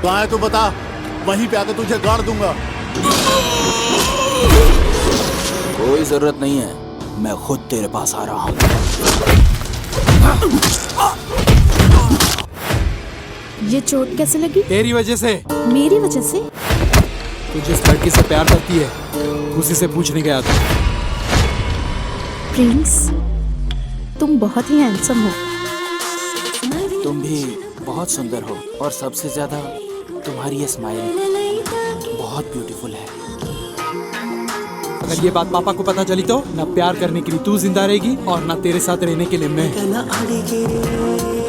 कहाँ है तू बता, वहीं पे आकर तुझे गाड़ दूंगा। कोई जरूरत नहीं है, मैं खुद तेरे पास आ रहा हूँ। ये चोट कैसे लगी? तेरी वजह से। मेरी वजह से? तू जिस लड़की से प्यार करती है उसी से पूछने गया था। प्रिंस, तुम बहुत ही हैंडसम हो। तुम भी बहुत सुंदर हो और सबसे ज्यादा तुम्हारी ये स्माइल बहुत ब्यूटीफुल है। अगर ये बात पापा को पता चली तो ना प्यार करने के लिए तू जिंदा रहेगी और ना तेरे साथ रहने के लिए मैं।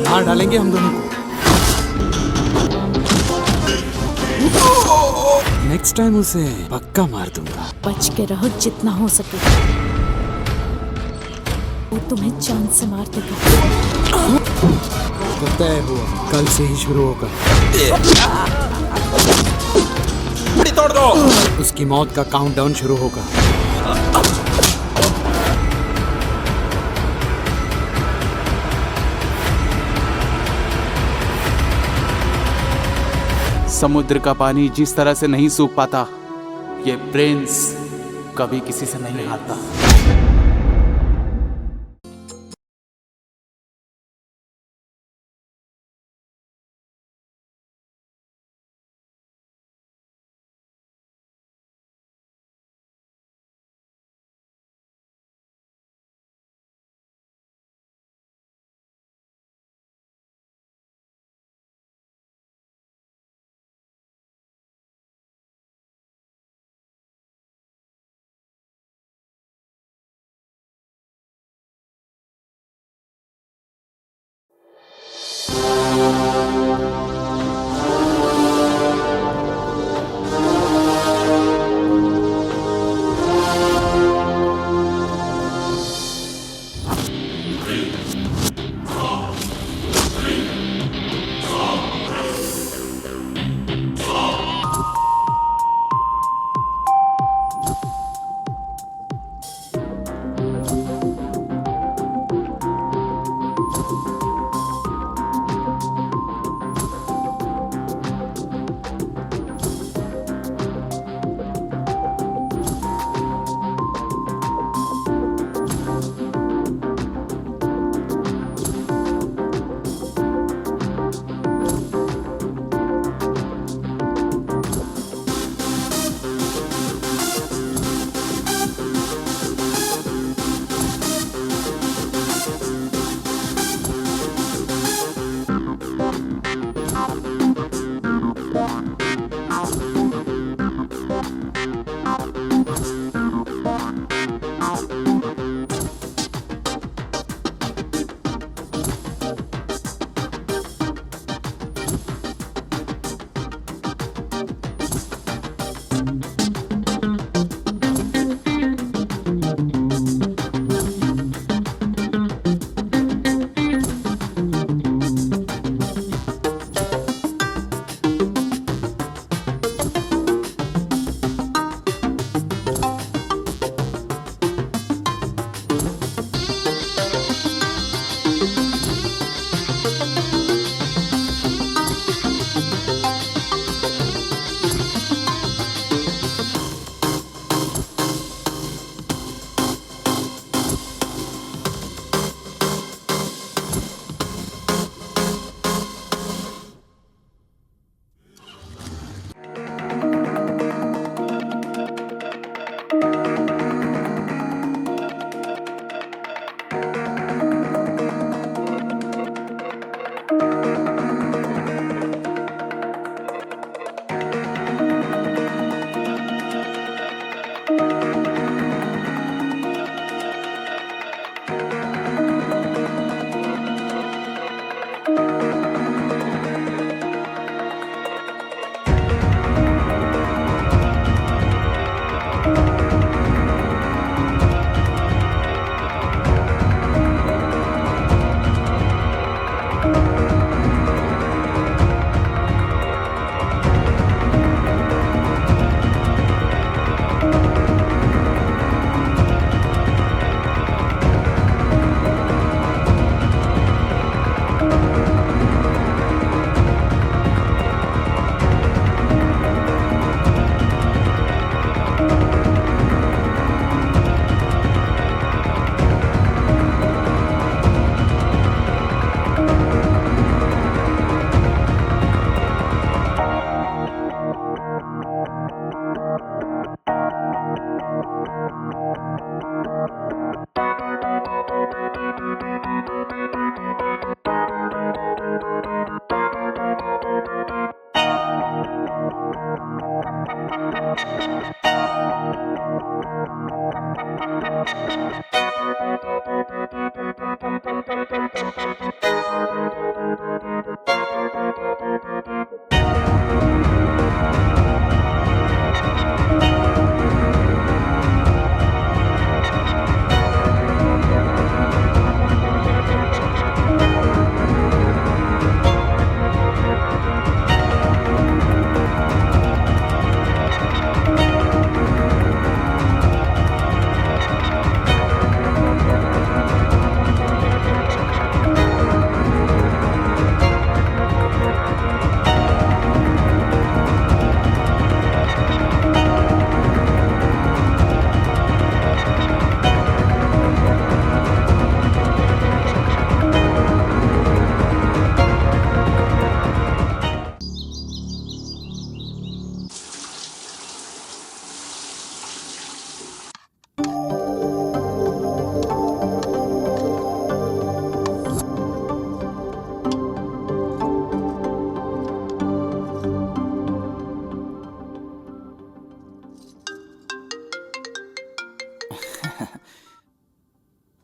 मार डालेंगे हम दोनों को। नेक्स्ट टाइम उसे पक्का मार दूंगा। बच के रहो जितना हो सके, वो तुम्हें जान से मार देगा। तो तय हुआ, कल से ही शुरू होगा। तोड़ दो। उसकी मौत का काउंटडाउन शुरू होगा। समुद्र का पानी जिस तरह से नहीं सूख पाता, ये प्रिंस कभी किसी से नहीं हारता।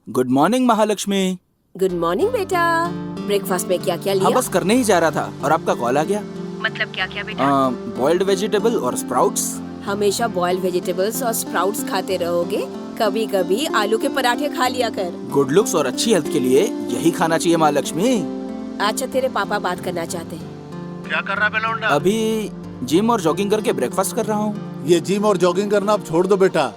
Good morning Mahalakshmi. Good morning बेटा। ब्रेकफास्ट में क्या क्या लिया? हाँ बस करने ही जा रहा था और आपका कॉल आ गया। मतलब क्या क्या बेटा? बॉइल्ड वेजिटेबल और स्प्राउट्स। हमेशा बॉइल्ड वेजिटेबल्स और स्प्राउट्स खाते रहोगे? कभी कभी आलू के पराठे खा लिया कर। गुड लुक्स और अच्छी हेल्थ के लिए यही खाना चाहिए महालक्ष्मी। अच्छा तेरे पापा बात करना चाहते हैं। क्या कर रहा है बेलौंडा? अभी जिम और जॉगिंग करके ब्रेकफास्ट कर रहा हूँ। ये जिम और जॉगिंग करना अब छोड़ दो बेटा।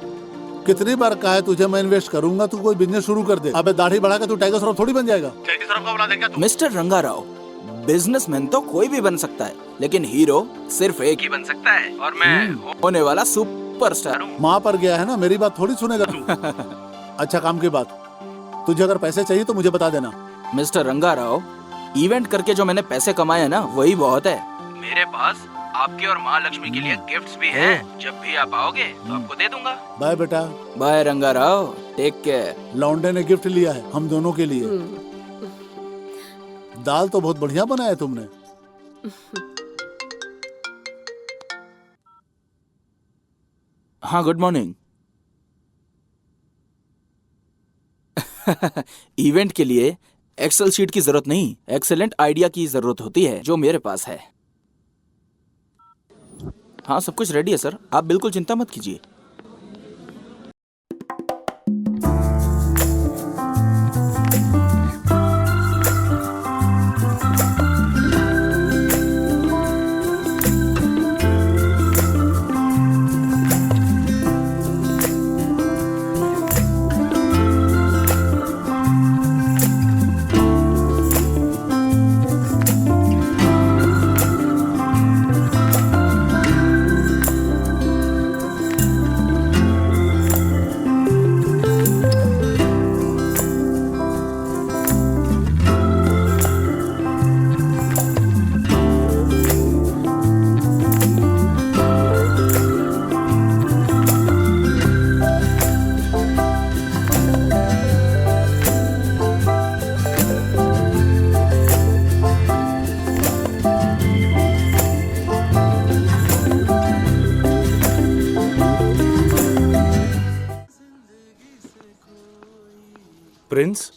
कितनी बार कहा है तुझे मैं इन्वेस्ट करूंगा, तू कोई बिजनेस शुरू कर दे। अबे दाढ़ी बढ़ा के तू टाइगर श्रॉफ थोड़ी बन जाएगा। टाइगर श्रॉफ का बुला दे क्या तू? मिस्टर रंगाराव, बिजनेसमैन तो कोई भी बन सकता है, लेकिन हीरो सिर्फ एक ही बन सकता है और मैं होने वाला सुपरस्टार हूँ। माँ पर गया है ना, मेरी बात थोड़ी सुनेगा तू। अच्छा काम की बात, तुझे अगर पैसे चाहिए तो मुझे बता देना। मिस्टर रंगाराव, इवेंट करके जो मैंने पैसे कमाए हैं ना वही बहुत है। मेरे पास आपके और माँ लक्ष्मी के लिए गिफ्ट्स भी हैं। जब भी आप आओगे तो आपको दे दूंगा। बाय बेटा। Bye Rangarao, take care. लौंडे ने गिफ्ट लिया है हम दोनों के लिए। दाल तो बहुत बढ़िया बनाया तुमने। हाँ गुड मॉर्निंग। इवेंट के लिए एक्सेल शीट की जरूरत नहीं, एक्सेलेंट आइडिया की जरूरत होती है, जो मेरे पास है। हाँ सब कुछ रेडी है सर, आप बिल्कुल चिंता मत कीजिए। प्रिंस,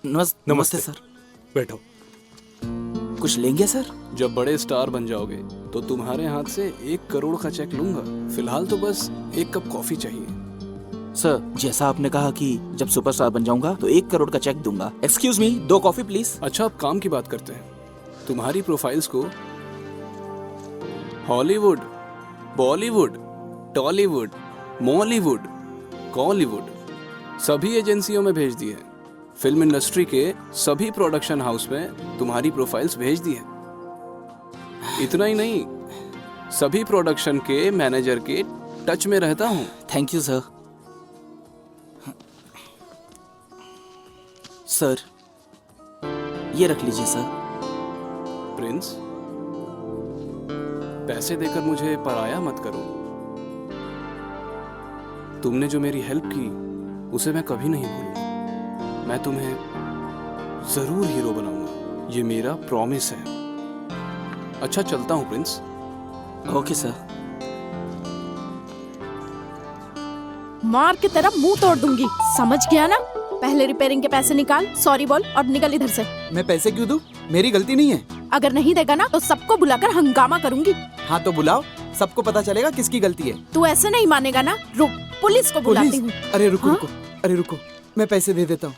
नमस्ते सर। बैठो। कुछ लेंगे सर? जब बड़े स्टार बन जाओगे तो तुम्हारे हाथ से 1 करोड़ का चेक लूंगा। फिलहाल तो बस 1 कप कॉफी चाहिए। सर जैसा आपने कहा कि जब सुपरस्टार बन जाऊंगा तो 1 करोड़ का चेक दूंगा। Excuse me, 2 coffee please. अच्छा अब काम की बात करते हैं। तुम्हारी प्रोफाइल्स को हॉलीवुड, बॉलीवुड, टॉलीवुड, मॉलीवुड, कॉलीवुड सभी एजेंसियों में भेज दी है। फिल्म इंडस्ट्री के सभी प्रोडक्शन हाउस में तुम्हारी प्रोफाइल्स भेज दी है। इतना ही नहीं, सभी प्रोडक्शन के मैनेजर के टच में रहता हूँ। Thank you sir. सर ये रख लीजिए सर। प्रिंस, पैसे देकर मुझे पराया मत करो। तुमने जो मेरी हेल्प की उसे मैं कभी नहीं भूलूंगा। मैं तुम्हें जरूर हीरो बनाऊंगा, ये मेरा प्रॉमिस है। अच्छा चलता हूँ प्रिंस। Okay sir. मार के तेरा मुंह तोड़ दूंगी, समझ गया ना? पहले रिपेयरिंग के पैसे निकाल, सॉरी बोल और निकल इधर से। मैं पैसे क्यों दूं? मेरी गलती नहीं है। अगर नहीं देगा ना तो सबको बुलाकर हंगामा करूंगी। हाँ तो बुलाओ, सबको पता चलेगा किसकी गलती है। तू ऐसे नहीं मानेगा ना, रुक पुलिस को बुलाती हूँ। अरे रुको हाँ? रुको, अरे रुको, मैं पैसे दे देता हूँ।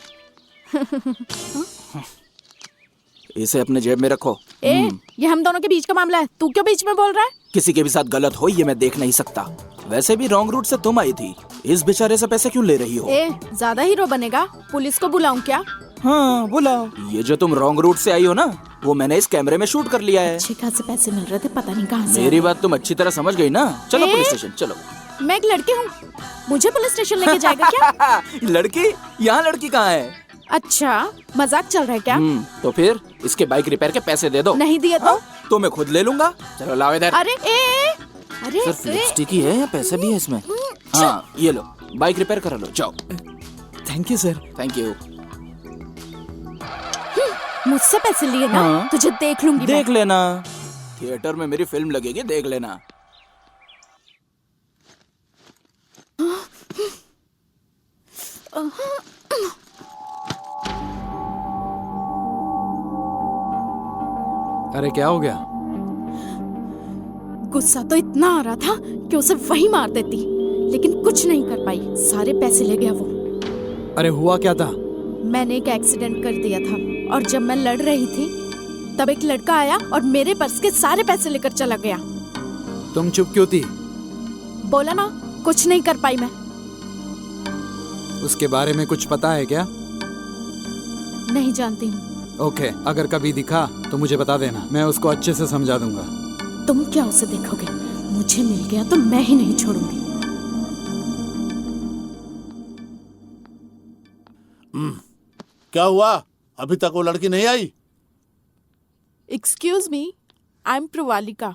इसे अपने जेब में रखो। ए, ये हम दोनों के बीच का मामला है, तू क्यों बीच में बोल रहा है? किसी के भी साथ गलत हो ये मैं देख नहीं सकता। वैसे भी रॉन्ग रूट से तुम आई थी, इस बेचारे से पैसे क्यों ले रही हो? ए, ज्यादा हीरो बनेगा, पुलिस को बुलाऊं क्या? हाँ बुलाओ। ये जो तुम रॉन्ग रूट से आई हो ना, वो मैंने इस कैमरे में शूट कर लिया है। अच्छे खासे पैसे मिल रहे थे, पता नहीं कहाँ से। मेरी बात तुम अच्छी तरह समझ गई ना? चलो ए? पुलिस स्टेशन चलो। मैं एक लड़की हूँ, मुझे पुलिस स्टेशन लेके जाएगा क्या? लड़की? यहाँ लड़की कहाँ है? अच्छा, मजाक चल रहा है क्या? तो फिर इसके बाइक रिपेयर के पैसे दे दो। नहीं दिए तो? तो मैं खुद ले लूंगा। चलो लाओ इधर। अरे अरे सिर्फ लिपस्टिक ही है या पैसे भी है इसमें? हाँ ये लो, बाइक रिपेयर करा लो, जाओ। Thank you sir. Thank you. मुझसे पैसे लिए ना? हाँ। तुझे देख लूंगी देख लेना, थिएटर में मेरी फिल्म लगेगी, देख लेना। अरे क्या हो गया? गुस्सा तो इतना आ रहा था कि उसे वही मार देती, लेकिन कुछ नहीं कर पाई, सारे पैसे ले गया वो। अरे हुआ क्या था? मैंने एक एक्सीडेंट कर दिया था और जब मैं लड़ रही थी तब एक लड़का आया और मेरे पर्स के सारे पैसे लेकर चला गया। तुम चुप क्यों थी? बोला ना, कुछ नहीं कर पाई मैं। उसके बारे में कुछ पता है क्या? नहीं जानती हूँ। ओके, अगर कभी दिखा तो मुझे बता देना, मैं उसको अच्छे से समझा दूंगा। तुम क्या उसे देखोगे? मुझे मिल गया तो मैं ही नहीं छोड़ूंगी। क्या हुआ? अभी तक वो लड़की नहीं आई? Excuse me, I am Pravalika.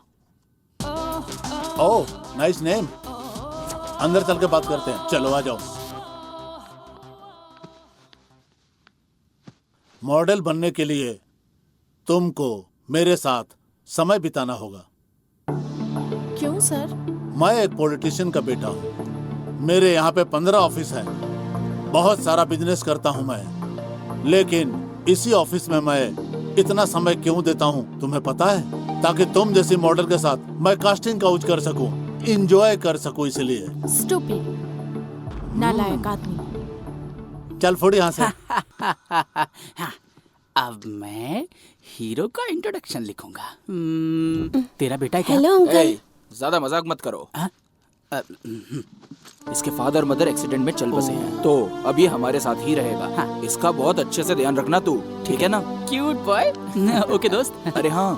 Oh nice name. अंदर चल के बात करते हैं, चलो आ जाओ। मॉडल बनने के लिए तुमको मेरे साथ समय बिताना होगा। क्यों सर? मैं एक पॉलिटिशियन का बेटा हूँ। मेरे यहाँ पे 15 ऑफिस है, बहुत सारा बिजनेस करता हूँ मैं, लेकिन इसी ऑफिस में मैं इतना समय क्यों देता हूँ तुम्हें पता है? ताकि तुम जैसी मॉडल के साथ मैं कास्टिंग काउच कर सकूं, इंजॉय कर सकूं, इसलिए। स्टूपिड, नालायक आदमी। चल फोड़ यहाँ से। अब मैं हीरो का इंट्रोडक्शन लिखूंगा। तेरा बेटा क्या? Hello uncle. ज्यादा मजाक मत करो। हाँ? इसके फादर मदर एक्सीडेंट में चल बसे हैं, तो अब ये हमारे साथ ही रहेगा। हाँ। इसका बहुत अच्छे से ध्यान रखना तू, ठीक है ना? Cute boy. ओके दोस्त। अरे हाँ,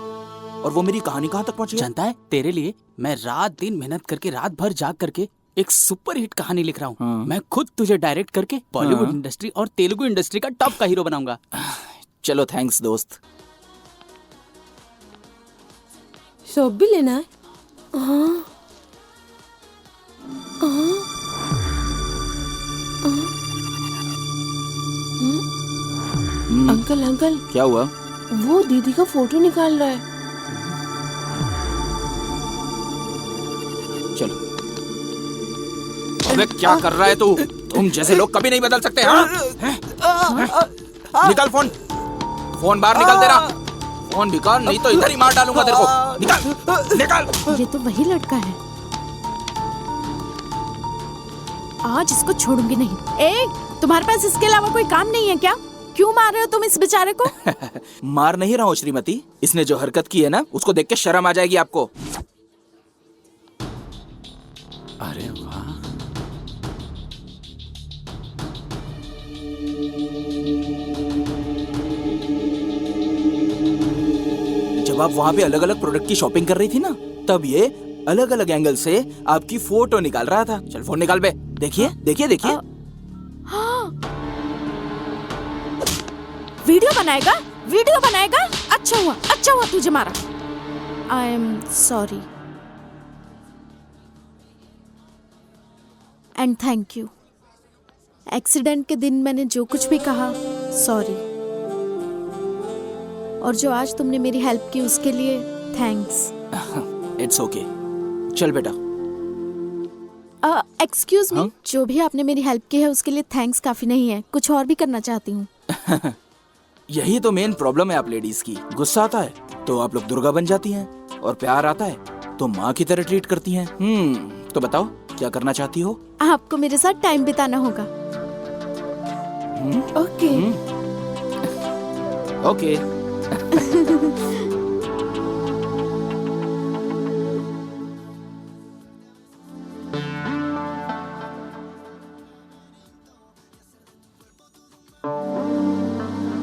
और वो मेरी कहानी कहाँ तक पहुँची? जानता है, तेरे लिए मैं रात दिन मेहनत करके, रात भर जाग करके एक सुपर हिट कहानी लिख रहा हूँ। हाँ। मैं खुद तुझे डायरेक्ट करके बॉलीवुड हाँ। इंडस्ट्री और तेलुगु इंडस्ट्री का टॉप का हीरो बनाऊंगा। चलो थैंक्स दोस्त। शॉप भी लेना है? अंकल अंकल, क्या हुआ? वो दीदी का फोटो निकाल रहा है। चलो। अबे क्या कर रहा है तू? तुम जैसे लोग कभी नहीं बदल सकते। हाँ? निकाल फोन, फोन बाहर निकाल तेरा। फोन निकाल, नहीं तो इधर ही मार डालूंगा तेरे को। निकाल, निकाल। ये तो वही लड़का है, आज इसको छोड़ूंगी नहीं। ए, तुम्हारे पास इसके अलावा कोई काम नहीं है क्या? क्यों मार रहे हो तुम इस बेचारे को? मार नहीं रहा हूँ श्रीमती, इसने जो हरकत की है ना, उसको देख के शर्म आ जाएगी आपको। अरे वाह, जब आप वहाँ पे अलग अलग प्रोडक्ट की शॉपिंग कर रही थी ना, तब ये अलग अलग एंगल से आपकी फोटो निकाल रहा था। चल फोन निकाल बे, देखिए देखिए देखिए। वीडियो बनाएगा, वीडियो बनाएगा। अच्छा हुआ तुझे मारा। I am sorry and thank you. Accident के दिन मैंने जो कुछ भी कहा, सॉरी। और जो आज तुमने मेरी हेल्प की उसके लिए थैंक्स। It's okay. चल बेटा। एक्सक्यूज मी, हाँ? जो भी आपने मेरी हेल्प की है उसके लिए थैंक्स काफी नहीं है, कुछ और भी करना चाहती हूँ। यही तो मेन प्रॉब्लम है आप लेडीज की। गुस्सा आता है तो आप लोग दुर्गा बन जाती हैं, और प्यार आता है तो माँ की तरह ट्रीट करती हैं। तो बताओ क्या करना चाहती हो? आपको मेरे साथ टाइम बिताना होगा। ओके। ओके।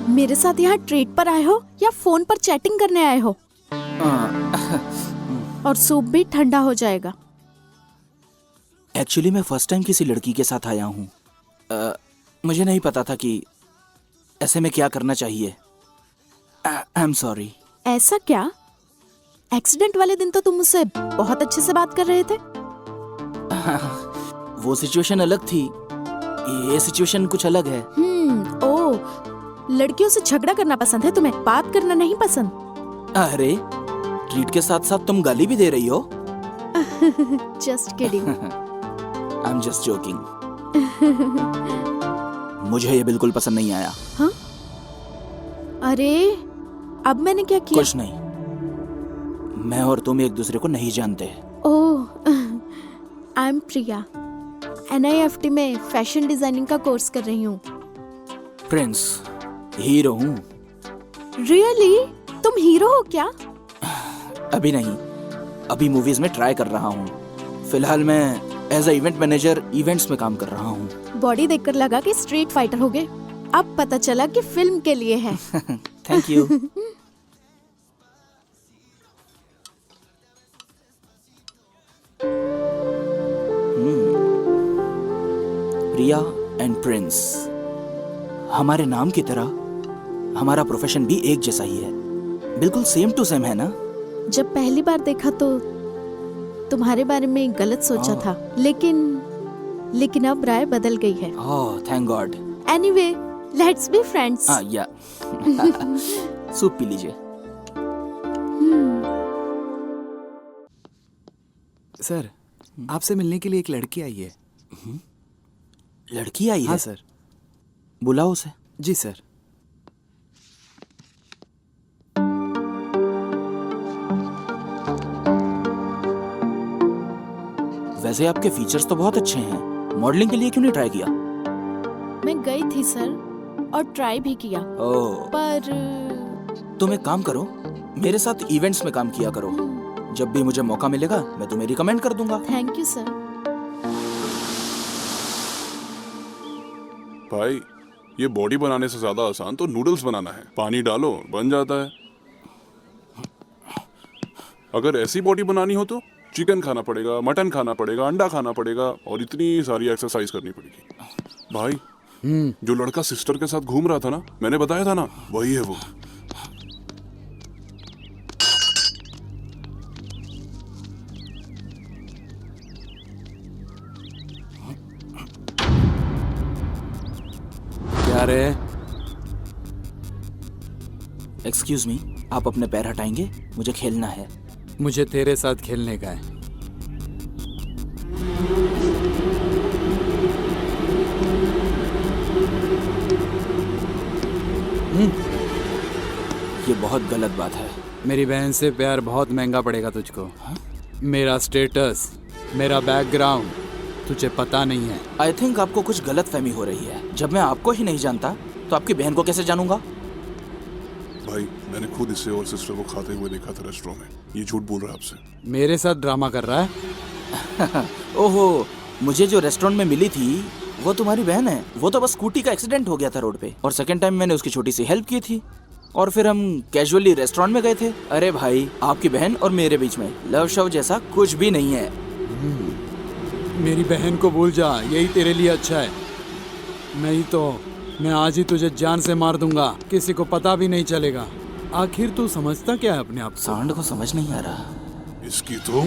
मेरे साथ यहाँ ट्रेड पर आए हो या फोन पर चैटिंग करने आए हो? और सूप भी ठंडा हो जाएगा। एक्चुअली मैं फर्स्ट टाइम किसी लड़की के साथ आया हूँ। मुझे नहीं पता था कि ऐसे में क्या करना चाहिए। I am sorry. ऐसा क्या? एक्सीडेंट वाले दिन तो तुम मुझसे बहुत अच्छे से बात कर रहे थे। वो सिचुएशन अलग थी, ये सिचुएशन कुछ अलग है। ओह, लड़कियों से झगड़ा करना पसंद है तुम्हें, बात करना नहीं पसंद। अरे ट्रीट के साथ साथ तुम गाली भी दे रही हो। Just kidding. I am just joking. मुझे ये बिल्कुल पसंद नहीं आया। हाँ? अरे अब मैंने क्या किया? कुछ नहीं, मैं और तुम एक दूसरे को नहीं जानते। ओह, आई एम प्रिया, NIFT में फैशन डिजाइनिंग का कोर्स कर रही हूँ। प्रिंस, हीरो हूँ। रियली? तुम हीरो हो क्या? अभी नहीं, अभी मूवीज में ट्राई कर रहा हूँ। फिलहाल मैं as a event manager events में काम कर रहा हूँ। बॉडी देखकर लगा कि स्ट्रीट फाइटर हो गए, अब पता चला कि फिल्म के लिए है। Thank you. Priya and Prince, हमारे नाम की तरह हमारा प्रोफेशन भी एक जैसा ही है, बिल्कुल सेम टू सेम है ना? जब पहली बार देखा तो तुम्हारे बारे में गलत सोचा था, लेकिन अब राय बदल गई है। Oh thank God. Anyway, let's be friends. या सूप पी लीजिए। सर, आपसे मिलने के लिए एक लड़की आई है। लड़की आई है? हाँ सर। बुलाओ उसे। जी सर। वैसे आपके फीचर्स तो बहुत अच्छे हैं, मॉडलिंग के लिए क्यों नहीं ट्राई किया? मैं गई थी सर, और ट्राई भी किया, ओह, पर तुम एक काम करो, मेरे साथ इवेंट्स में काम किया करो। जब भी मुझे मौका मिलेगा मैं तुम्हें रिकमेंड कर दूंगा। Thank you sir. भाई, ये बॉडी बनाने से ज्यादा आसान तो नूडल्स बनाना है। पानी डालो बन जाता है। अगर ऐसी बॉडी बनानी हो तो चिकन खाना पड़ेगा, मटन खाना पड़ेगा, अंडा खाना पड़ेगा और इतनी सारी एक्सरसाइज करनी पड़ेगी। भाई, जो लड़का सिस्टर के साथ घूम रहा था ना, मैंने बताया था ना, वही है वो। क्या रे? एक्सक्यूज मी, आप अपने पैर हटाएंगे? मुझे खेलना है। मुझे तेरे साथ खेलने का है। ये बहुत गलत बात है। मेरी बहन से प्यार बहुत महंगा पड़ेगा तुझको। मेरा स्टेटस, मेरा बैकग्राउंड तुझे पता नहीं है। आई थिंक आपको कुछ गलत फहमी हो रही है। जब मैं आपको ही नहीं जानता तो आपकी बहन को कैसे जानूंगा? भाई, मैंने खुद इसे और सिस्टर को खाते हुए देखा था रेस्टोरेंट में। ये झूठ बोल रहा है आपसे। मेरे साथ ड्रामा कर रहा है? ओहो, मुझे जो रेस्टोरेंट में मिली थी वो तुम्हारी बहन है। वो तो बस स्कूटी का एक्सीडेंट हो गया था रोड पे, और सेकंड टाइम मैंने उसकी छोटी सी हेल्प की थी, और फिर हम कैजुअली रेस्टोरेंट में गए थे। अरे भाई, आपकी बहन और मेरे बीच में लव शव जैसा कुछ भी नहीं है। मेरी बहन को भूल जा, यही तेरे लिए अच्छा है। नहीं तो मैं आज ही तुझे जान से मार दूंगा, किसी को पता भी नहीं चलेगा। आखिर तू समझता क्या है अपने आप को? सांड को समझ नहीं आ रहा। इसकी तो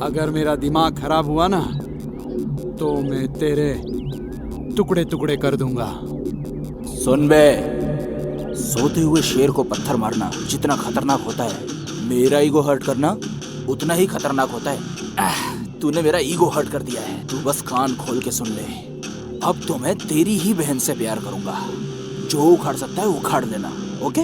अगर मेरा दिमाग खराब हुआ ना तो मैं तेरे टुकड़े टुकड़े कर दूंगा। सुन बे, सोते हुए शेर को पत्थर मारना जितना खतरनाक होता है, मेरा ईगो हर्ट करना उतना ही खतरनाक होता है। तूने मेरा ईगो हर्ट कर दिया है। तू बस कान खोल के सुन ले। अब तो मैं तेरी ही बहन से प्यार करूंगा। जो उखाड़ सकता है उखाड़ लेना, ओके?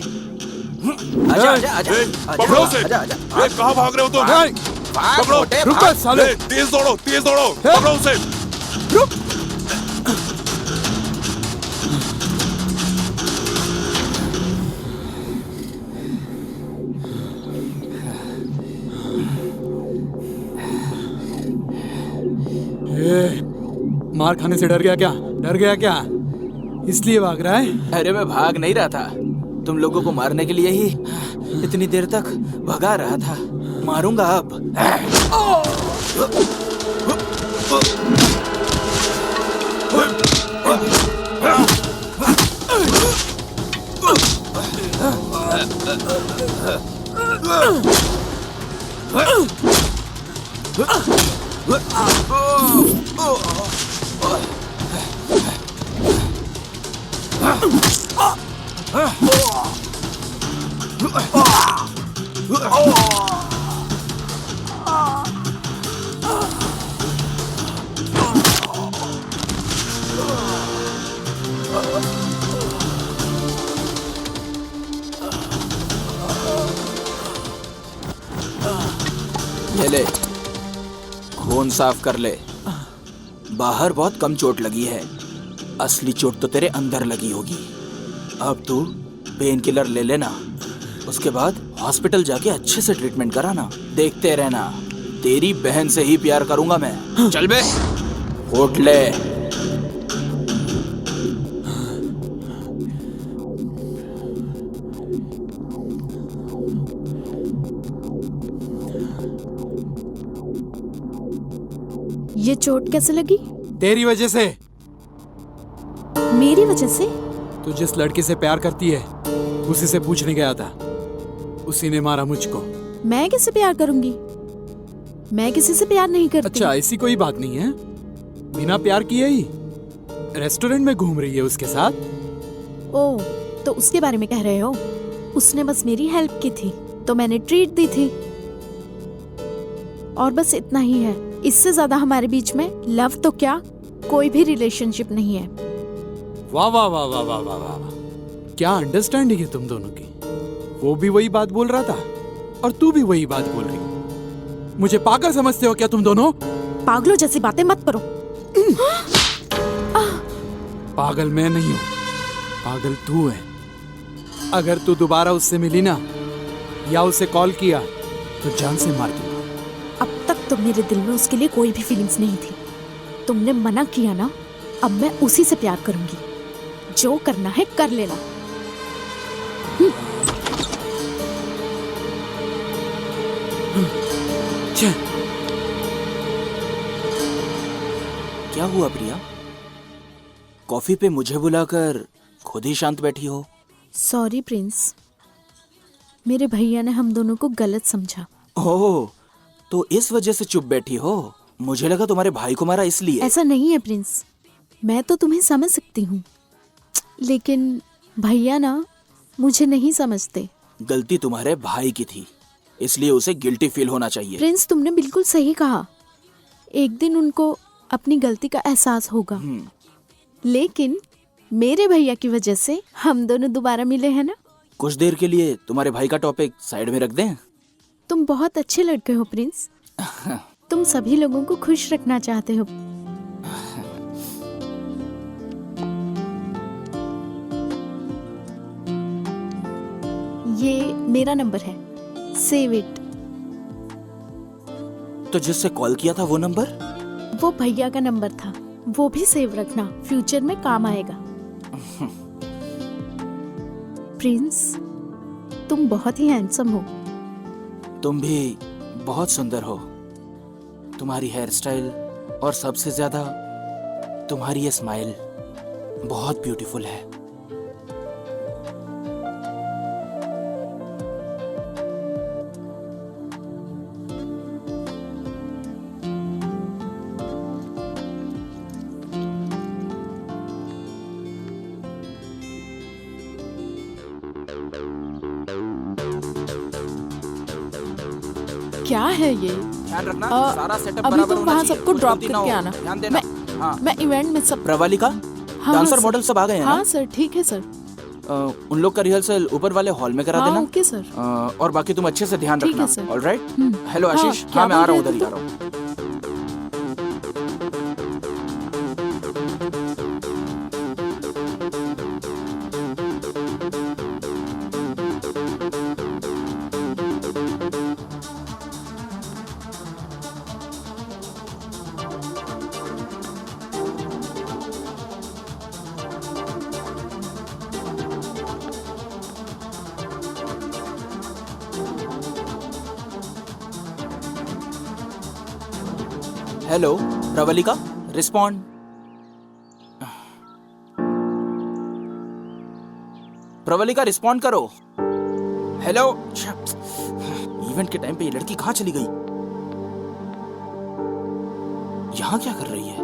आजा आजा आजा पकड़ो उसे। आजा आजा। कहाँ भाग रहे हो तुम? भाग, पकड़ो। छोटे, रुक भाग। बे साले। तेज दौड़ो, तेज दौड़ो। पकड़ो उसे। रुक। मार खाने से डर गया क्या? डर गया क्या? इसलिए भाग रहा है? अरे मैं भाग नहीं रहा था, तुम लोगों को मारने के लिए ही इतनी देर तक भगा रहा था। मारूंगा अब। ये ले, खून साफ कर ले। बाहर बहुत कम चोट लगी है, असली चोट तो तेरे अंदर लगी होगी। अब तू पेन किलर ले लेना, उसके बाद हॉस्पिटल जाके अच्छे से ट्रीटमेंट कराना। देखते रहना, तेरी बहन से ही प्यार करूंगा मैं। चल बे, उठ ले। ये चोट कैसे लगी? तेरी वजह से। मेरी वजह से? तू जिस लड़की से प्यार करती है उसी से पूछने गया था, उसी ने मारा मुझको। मैं किससे प्यार करूंगी? मैं किसी से प्यार नहीं करती। अच्छा, ऐसी कोई बात नहीं है। बिना प्यार किए ही रेस्टोरेंट में घूम रही है उसके साथ। ओह, तो उसके बारे में कह रहे हो? उसने बस मेरी हेल्प की थी तो मैंने ट्रीट दी थी, और बस इतना ही है। इससे ज्यादा हमारे बीच में लव तो क्या, कोई भी रिलेशनशिप नहीं है। वाह वाह वाह वाह वाह वाह वाह, क्या अंडरस्टैंडिंग है तुम दोनों की। वो भी वही बात बोल रहा था और तू भी वही बात बोल रही। मुझे पागल समझते हो क्या तुम दोनों? पागलों जैसी बातें मत करो। पागल मैं नहीं हूँ, पागल तू है। अगर तू दोबारा उससे मिली ना या उसे कॉल किया तो जान से मार दूंगा। अब तक तो मेरे दिल में उसके लिए कोई भी फीलिंग्स नहीं थी। तुमने मना किया ना, अब मैं उसी से प्यार करूंगी। जो करना है कर लेना। क्या हुआ प्रिया? कॉफी पे मुझे बुलाकर खुद ही शांत बैठी हो। सॉरी प्रिंस, मेरे भैया ने हम दोनों को गलत समझा। ओह, तो इस वजह से चुप बैठी हो? मुझे लगा तुम्हारे भाई को मारा इसलिए। ऐसा नहीं है प्रिंस, मैं तो तुम्हें समझ सकती हूँ, लेकिन भैया ना मुझे नहीं समझते। गलती तुम्हारे भाई की थी, इसलिए उसे गिल्टी फील होना चाहिए। प्रिंस, तुमने बिल्कुल सही कहा। एक दिन उनको अपनी गलती का एहसास होगा, लेकिन मेरे भैया की वजह से हम दोनों दोबारा मिले हैं ना। कुछ देर के लिए तुम्हारे भाई का टॉपिक साइड में रख दें। तुम बहुत अच्छे लड़के हो प्रिंस। तुम सभी लोगों को खुश रखना चाहते हो। ये मेरा नंबर है, सेव इट। तो जिससे कॉल किया था वो नंबर? वो भैया का नंबर था, वो भी सेव रखना, फ्यूचर में काम आएगा। प्रिंस, तुम बहुत ही हैंडसम हो। तुम भी बहुत सुंदर हो। तुम्हारी हेयर स्टाइल और सबसे ज्यादा तुम्हारी ये स्माइल बहुत ब्यूटीफुल है। क्या है ये? ध्यान रखना सारा सेटअप अभी बराबर तुम होना वहाँ चाहिए, सबको कुछ ड्रॉप गलती ना करके हो। आना। ध्यान देना। हाँ। मैं इवेंट में सब प्रवालिका, हाँ, डांसर सर। मॉडल सब आ गए हैं हाँ ना? सर, ठीक है सर। उन लोग का रिहर्सल ऊपर वाले हॉल में करा हाँ देना। Okay sir. और बाकी तुम अच्छे से ध्यान ठीक रखना। है, सर। ऑलराइट। हम्म। हेलो हाँ, आशीष, क्या हाँ मैं आ बोल रहा हूँ, रहे उधर ही थे आ रहा हूँ। Hello Pravalika, respond. Pravalika respond करो। हेलो। इवेंट के टाइम पे ये लड़की कहाँ चली गई? यहाँ क्या कर रही है?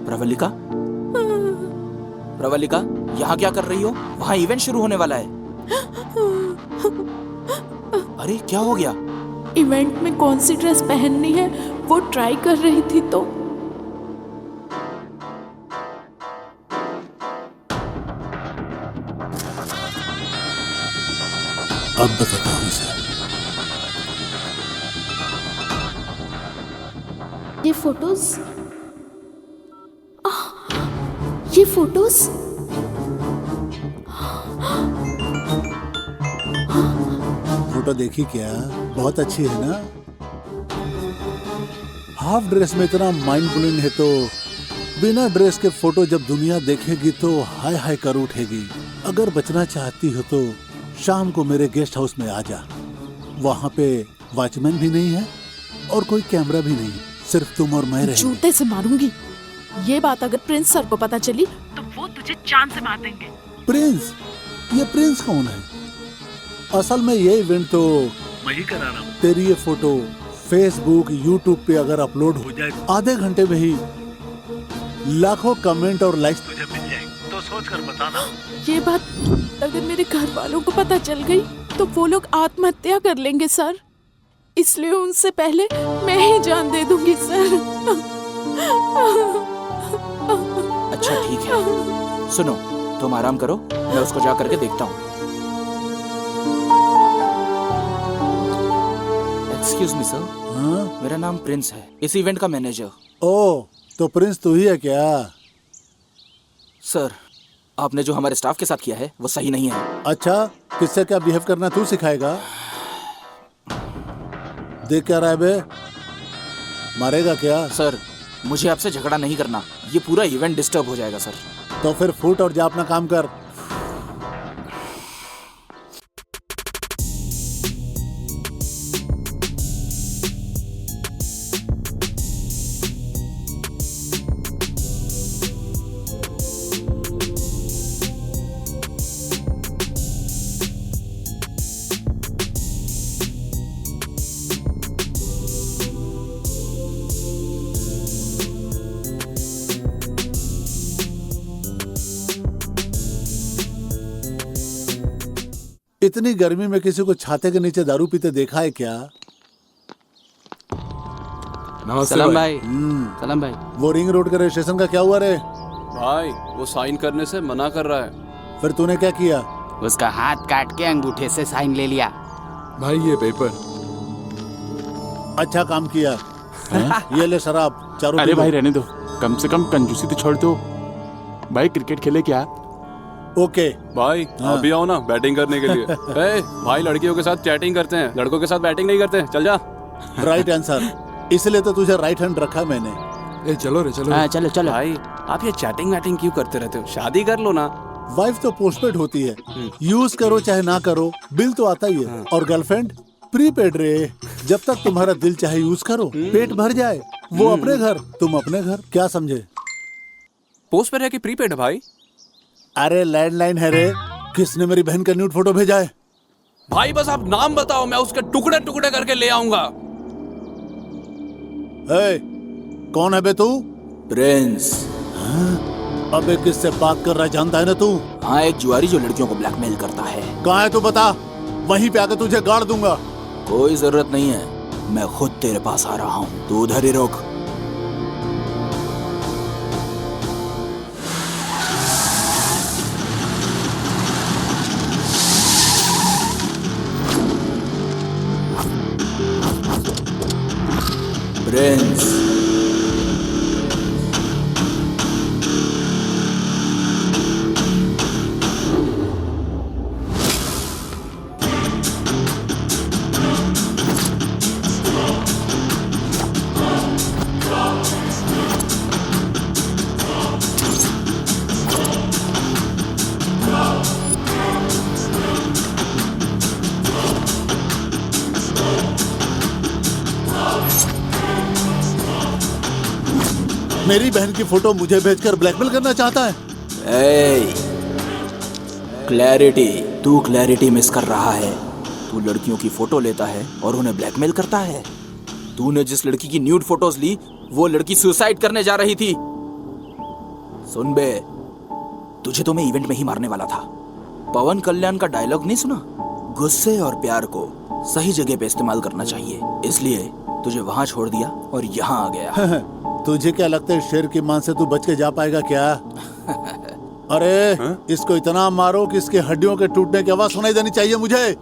प्रवलिका, प्रवलिका यहाँ क्या कर रही हो? वहाँ इवेंट शुरू होने वाला है। अरे क्या हो गया? इवेंट में कौन सी ड्रेस पहननी है वो ट्राई कर रही थी तो अब बताता हूँ इसे। ये फोटोज ये फोटोज फोटो देखी क्या? बहुत अच्छी है ना? हाफ ड्रेस में इतना माइंड ब्लोइंग है तो बिना ड्रेस के फोटो जब दुनिया देखेगी तो हाय हाय कर उठेगी। अगर बचना चाहती हो तो शाम को मेरे गेस्ट हाउस में आ जा। वहाँ पे वॉचमैन भी नहीं है और कोई कैमरा भी नहीं, सिर्फ तुम और मैं रहेंगे। जूते से मारूंगी। ये बात अगर प्रिंस सर को पता चली तो वो तुझे जान से मार देंगे। प्रिंस? ये प्रिंस कौन है? असल में ये इवेंट तो मैं ही करा रहा हूँ। तेरी ये फोटो फेसबुक यूट्यूब पे अगर अपलोड हो जाए आधे घंटे में ही लाखों कमेंट और लाइक्स तुझे मिल जाएंगे, तो सोच कर बताना। ये बात अगर मेरे घर वालों को पता चल गई तो वो लोग आत्महत्या कर लेंगे सर, इसलिए उनसे पहले मैं ही जान दे दूंगी सर। अच्छा ठीक है, सुनो तुम आराम करो, मैं उसको जा करके देखता हूँ। Excuse me sir. हाँ? मेरा नाम प्रिंस है, इस इवेंट का मैनेजर। ओ, तो प्रिंस तू ही है क्या? सर आपने जो हमारे स्टाफ के साथ किया है वो सही नहीं है। अच्छा, किससे क्या बिहेव करना तू सिखाएगा? देख क्या रहा है बे? मारेगा क्या? सर मुझे आपसे झगड़ा नहीं करना, ये पूरा इवेंट डिस्टर्ब हो जाएगा सर। तो फिर फूट और जा अपना काम कर। इतनी गर्मी में किसी को छाते के नीचे दारू पीते देखा है क्या? नमस्ते सलाम भाई। भाई। सलाम भाई। वो रिंग रोड के रजिस्ट्रेशन का क्या हुआ रे? भाई वो साइन करने से मना कर रहा है। फिर तूने क्या किया? उसका हाथ काट के अंगूठे से साइन ले लिया। भाई ये पेपर। अच्छा काम किया। ये ले शराब, चारों अरे पी लो। भाई रहने दो, कम से कम कंजूसी तो छोड़ दो। भाई क्रिकेट खेले क्या? ओके भाई हाँ। आप भी आओ ना बैटिंग करने के लिए। ए, भाई लड़कियों के साथ चैटिंग करते हैं, लड़कों के साथ बैटिंग नहीं करते। चल जा। राइट आंसर, इसलिए तो तुझे राइट हैंड रखा मैंने। ए चलो रे चलो। हाँ चलो चलो। भाई आप ये चैटिंग वैटिंग क्यों करते रहते हो? शादी कर लो ना। वाइफ तो पोस्टपेड होती है, यूज करो चाहे ना करो, बिल तो आता ही है। और गर्लफ्रेंड प्रीपेड रे, जब तक तुम्हारा दिल चाहे यूज करो, पेट भर जाए, वो अपने घर तुम अपने घर। क्या समझे? पोस्ट पर है कि प्रीपेड है भाई? अरे लैंडलाइन है रे। किसने मेरी बहन का न्यूड फोटो भेजा है? भाई बस आप नाम बताओ, मैं उसके टुकड़े टुकड़े करके ले आऊंगा। कौन है बे तू? प्रिंस। अबे किससे बात कर रहा है जानता है ना तू? हाँ, एक जुआरी जो लड़कियों को ब्लैकमेल करता है। कहाँ है तू बता, वहीं पे आकर तुझे गाड़ दूंगा। कोई जरूरत नहीं है, मैं खुद तेरे पास आ रहा हूँ, तू उधर ही रुक। प्रिंस, मेरी बहन की फोटो मुझे भेजकर ब्लैकमेल करना चाहता है। क्लैरिटी, तू क्लैरिटी मिस कर रहा है। तू लड़कियों की फोटो लेता है और उन्हें ब्लैकमेल करता है। तूने जिस लड़की की न्यूड फोटोज ली, वो लड़की सुसाइड करने जा रही थी। सुन बे, तुझे तो मैं इवेंट में ही मारने वाला था। पवन कल्याण का डायलॉग नहीं सुना? गुस्से और प्यार को सही जगह पे इस्तेमाल करना चाहिए, इसलिए तुझे वहां छोड़ दिया और यहाँ आ गया। तुझे क्या लगता है शेर की मान से तू बच के जा पाएगा क्या? अरे इसको इतना मारो कि इसके हड्डियों के टूटने की आवाज सुनाई देनी चाहिए मुझे।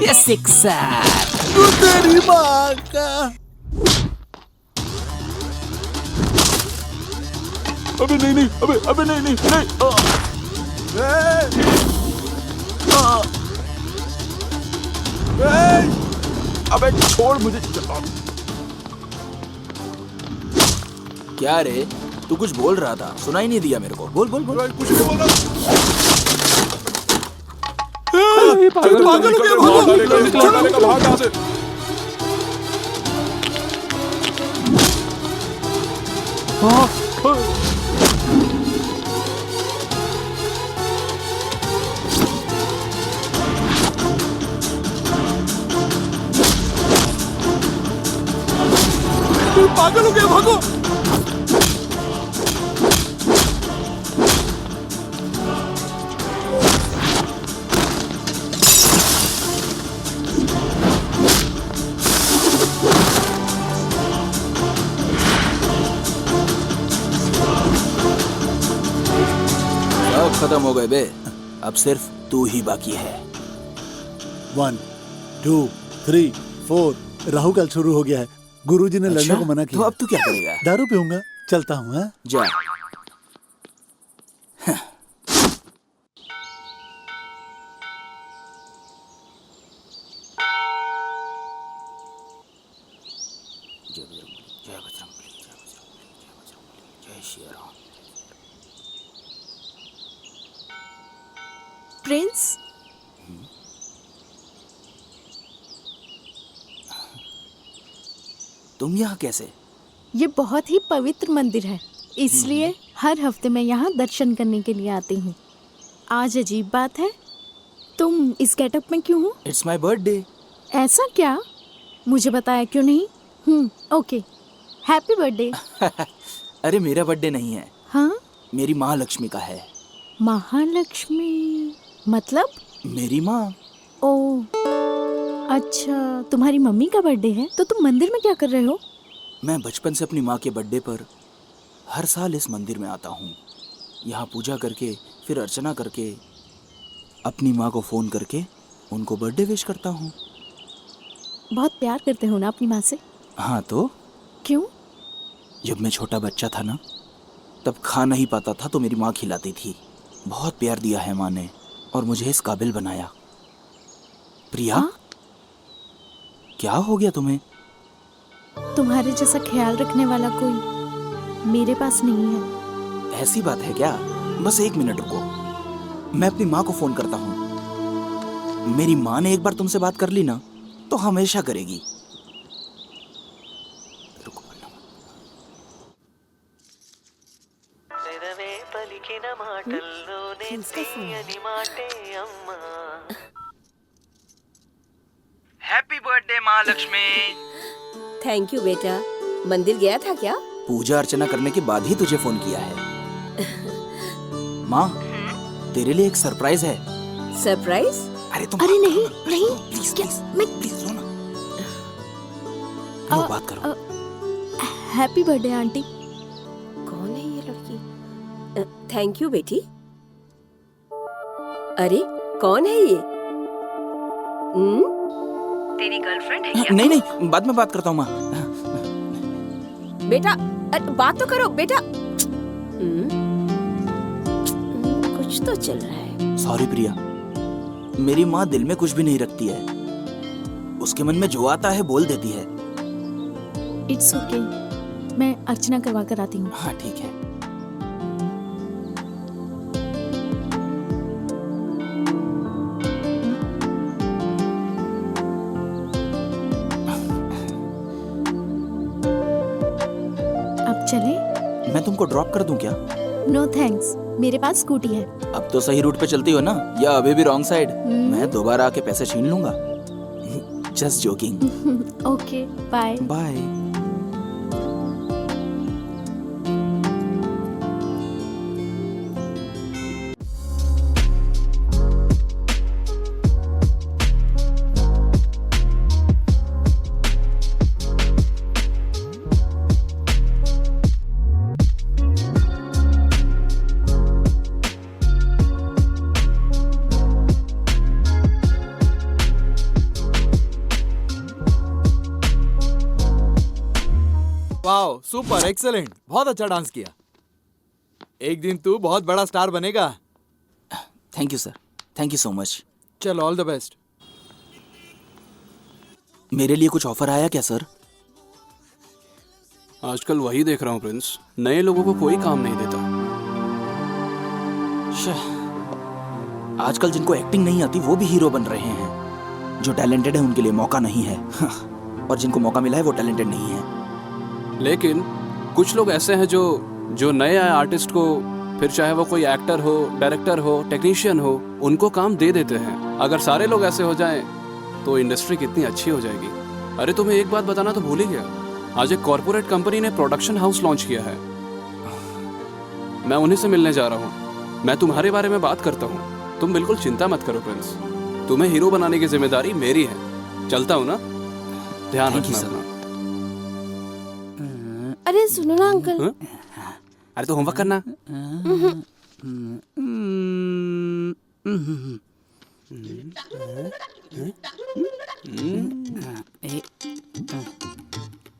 ये सिक्सर। तेरी माँ का। अबे नहीं नहीं, अबे नहीं नहीं नहीं। अबे छोड़ मुझे। क्या रे, तू कुछ बोल रहा था, सुनाई नहीं दिया मेरे को। बोल बोल बोल। कुछ नहीं बोल रहा। पागल हो गया, भागो। निकल भाग यहाँ से। पागल हो गया, भागो। खत्म हो गए बे, अब सिर्फ तू ही बाकी है। 1 2 3 4 राहु काल शुरू हो गया है। गुरुजी ने लड़ने को मना किया। तो अब तू क्या करेगा? दारू पीऊंगा, चलता हूँ। हाँ? जा। प्रिंस, तुम यहाँ कैसे? ये बहुत ही पवित्र मंदिर है, इसलिए हर हफ्ते मैं यहाँ दर्शन करने के लिए आती हूँ। आज अजीब बात है, तुम इस गेटअप में क्यों हो? It's my birthday. ऐसा क्या? मुझे बताया क्यों नहीं? Okay, happy birthday. अरे मेरा बर्थडे नहीं है। हाँ? मेरी महालक्ष्मी का है। महालक्ष्मी मतलब? मेरी माँ। ओ अच्छा, तुम्हारी मम्मी का बर्थडे है, तो तुम मंदिर में क्या कर रहे हो? मैं बचपन से अपनी माँ के बर्थडे पर हर साल इस मंदिर में आता हूँ। यहाँ पूजा करके फिर अर्चना करके अपनी माँ को फोन करके उनको बर्थडे विश करता हूँ। बहुत प्यार करते हो ना अपनी माँ से? हाँ तो क्यों? जब मैं छोटा बच्चा था ना, तब खा नहीं पाता था तो मेरी माँ खिलाती थी। बहुत प्यार दिया है माँ ने और मुझे इस काबिल बनाया। प्रिया, क्या हो गया तुम्हें? तुम्हारे जैसा ख्याल रखने वाला कोई मेरे पास नहीं है। ऐसी बात है क्या? बस 1 मिनट रुको, मैं अपनी माँ को फोन करता हूँ। मेरी माँ ने एक बार तुमसे बात कर ली ना तो हमेशा करेगी। रुको happy birthday Mahalakshmi. Thank you बेटा। मंदिर गया था क्या? पूजा अर्चना करने के बाद ही तुझे फोन किया है। माँ, तेरे लिए एक सरप्राइज है। सरप्राइज? अरे नहीं नहीं, प्लीज क्या प्लीज मैं प्लीज लो ना। लो बात करो। Happy birthday aunty. कौन है ये लड़की? थैंक यू बेटी। अरे कौन है ये? तेरी गर्लफ्रेंड है क्या? नहीं नहीं, बाद में बात करता हूँ माँ। बेटा बात तो करो बेटा। कुछ तो चल रहा है। सॉरी प्रिया, मेरी माँ दिल में कुछ भी नहीं रखती है। उसके मन में जो आता है बोल देती है। इट्स ओके, मैं अर्चना करवा कर आती हूँ। हाँ ठीक है। अब चले? मैं तुमको ड्रॉप कर दूं क्या? नो थैंक्स, मेरे पास स्कूटी है। अब तो सही रूट पे चलती हो ना, या अभी भी रॉन्ग साइड? मैं दोबारा आके पैसे छीन लूंगा। Just joking. Okay bye bye. Wow, super, excellent, बहुत अच्छा डांस किया। एक दिन तू बहुत बड़ा स्टार बनेगा। Thank you sir, thank you so much. चल, ऑल द बेस्ट। मेरे लिए कुछ ऑफर आया क्या सर? आजकल वही देख रहा हूँ प्रिंस, नए लोगों को कोई काम नहीं देता। आजकल जिनको एक्टिंग नहीं आती वो भी हीरो बन रहे हैं। जो टैलेंटेड है उनके लिए मौका नहीं है। और जिनको मौका मिला है वो टैलेंटेड नहीं है। लेकिन कुछ लोग ऐसे हैं जो नए आए आर्टिस्ट को, फिर चाहे वो कोई एक्टर हो, डायरेक्टर हो, टेक्नीशियन हो, उनको काम दे देते हैं। अगर सारे लोग ऐसे हो जाएं तो इंडस्ट्री कितनी अच्छी हो जाएगी। अरे तुम्हें एक बात बताना तो भूल ही गया, आज एक कॉर्पोरेट कंपनी ने प्रोडक्शन हाउस लॉन्च किया है। मैं उन्हीं से मिलने जा रहा हूँ। मैं तुम्हारे बारे में बात करता हूँ, तुम बिल्कुल चिंता मत करो प्रिंस। तुम्हें हीरो बनाने की जिम्मेदारी मेरी है। चलता हूँ ना, ध्यान रखना अपना। अरे सुनो ना अंकल। अरे तो होमवर्क करना।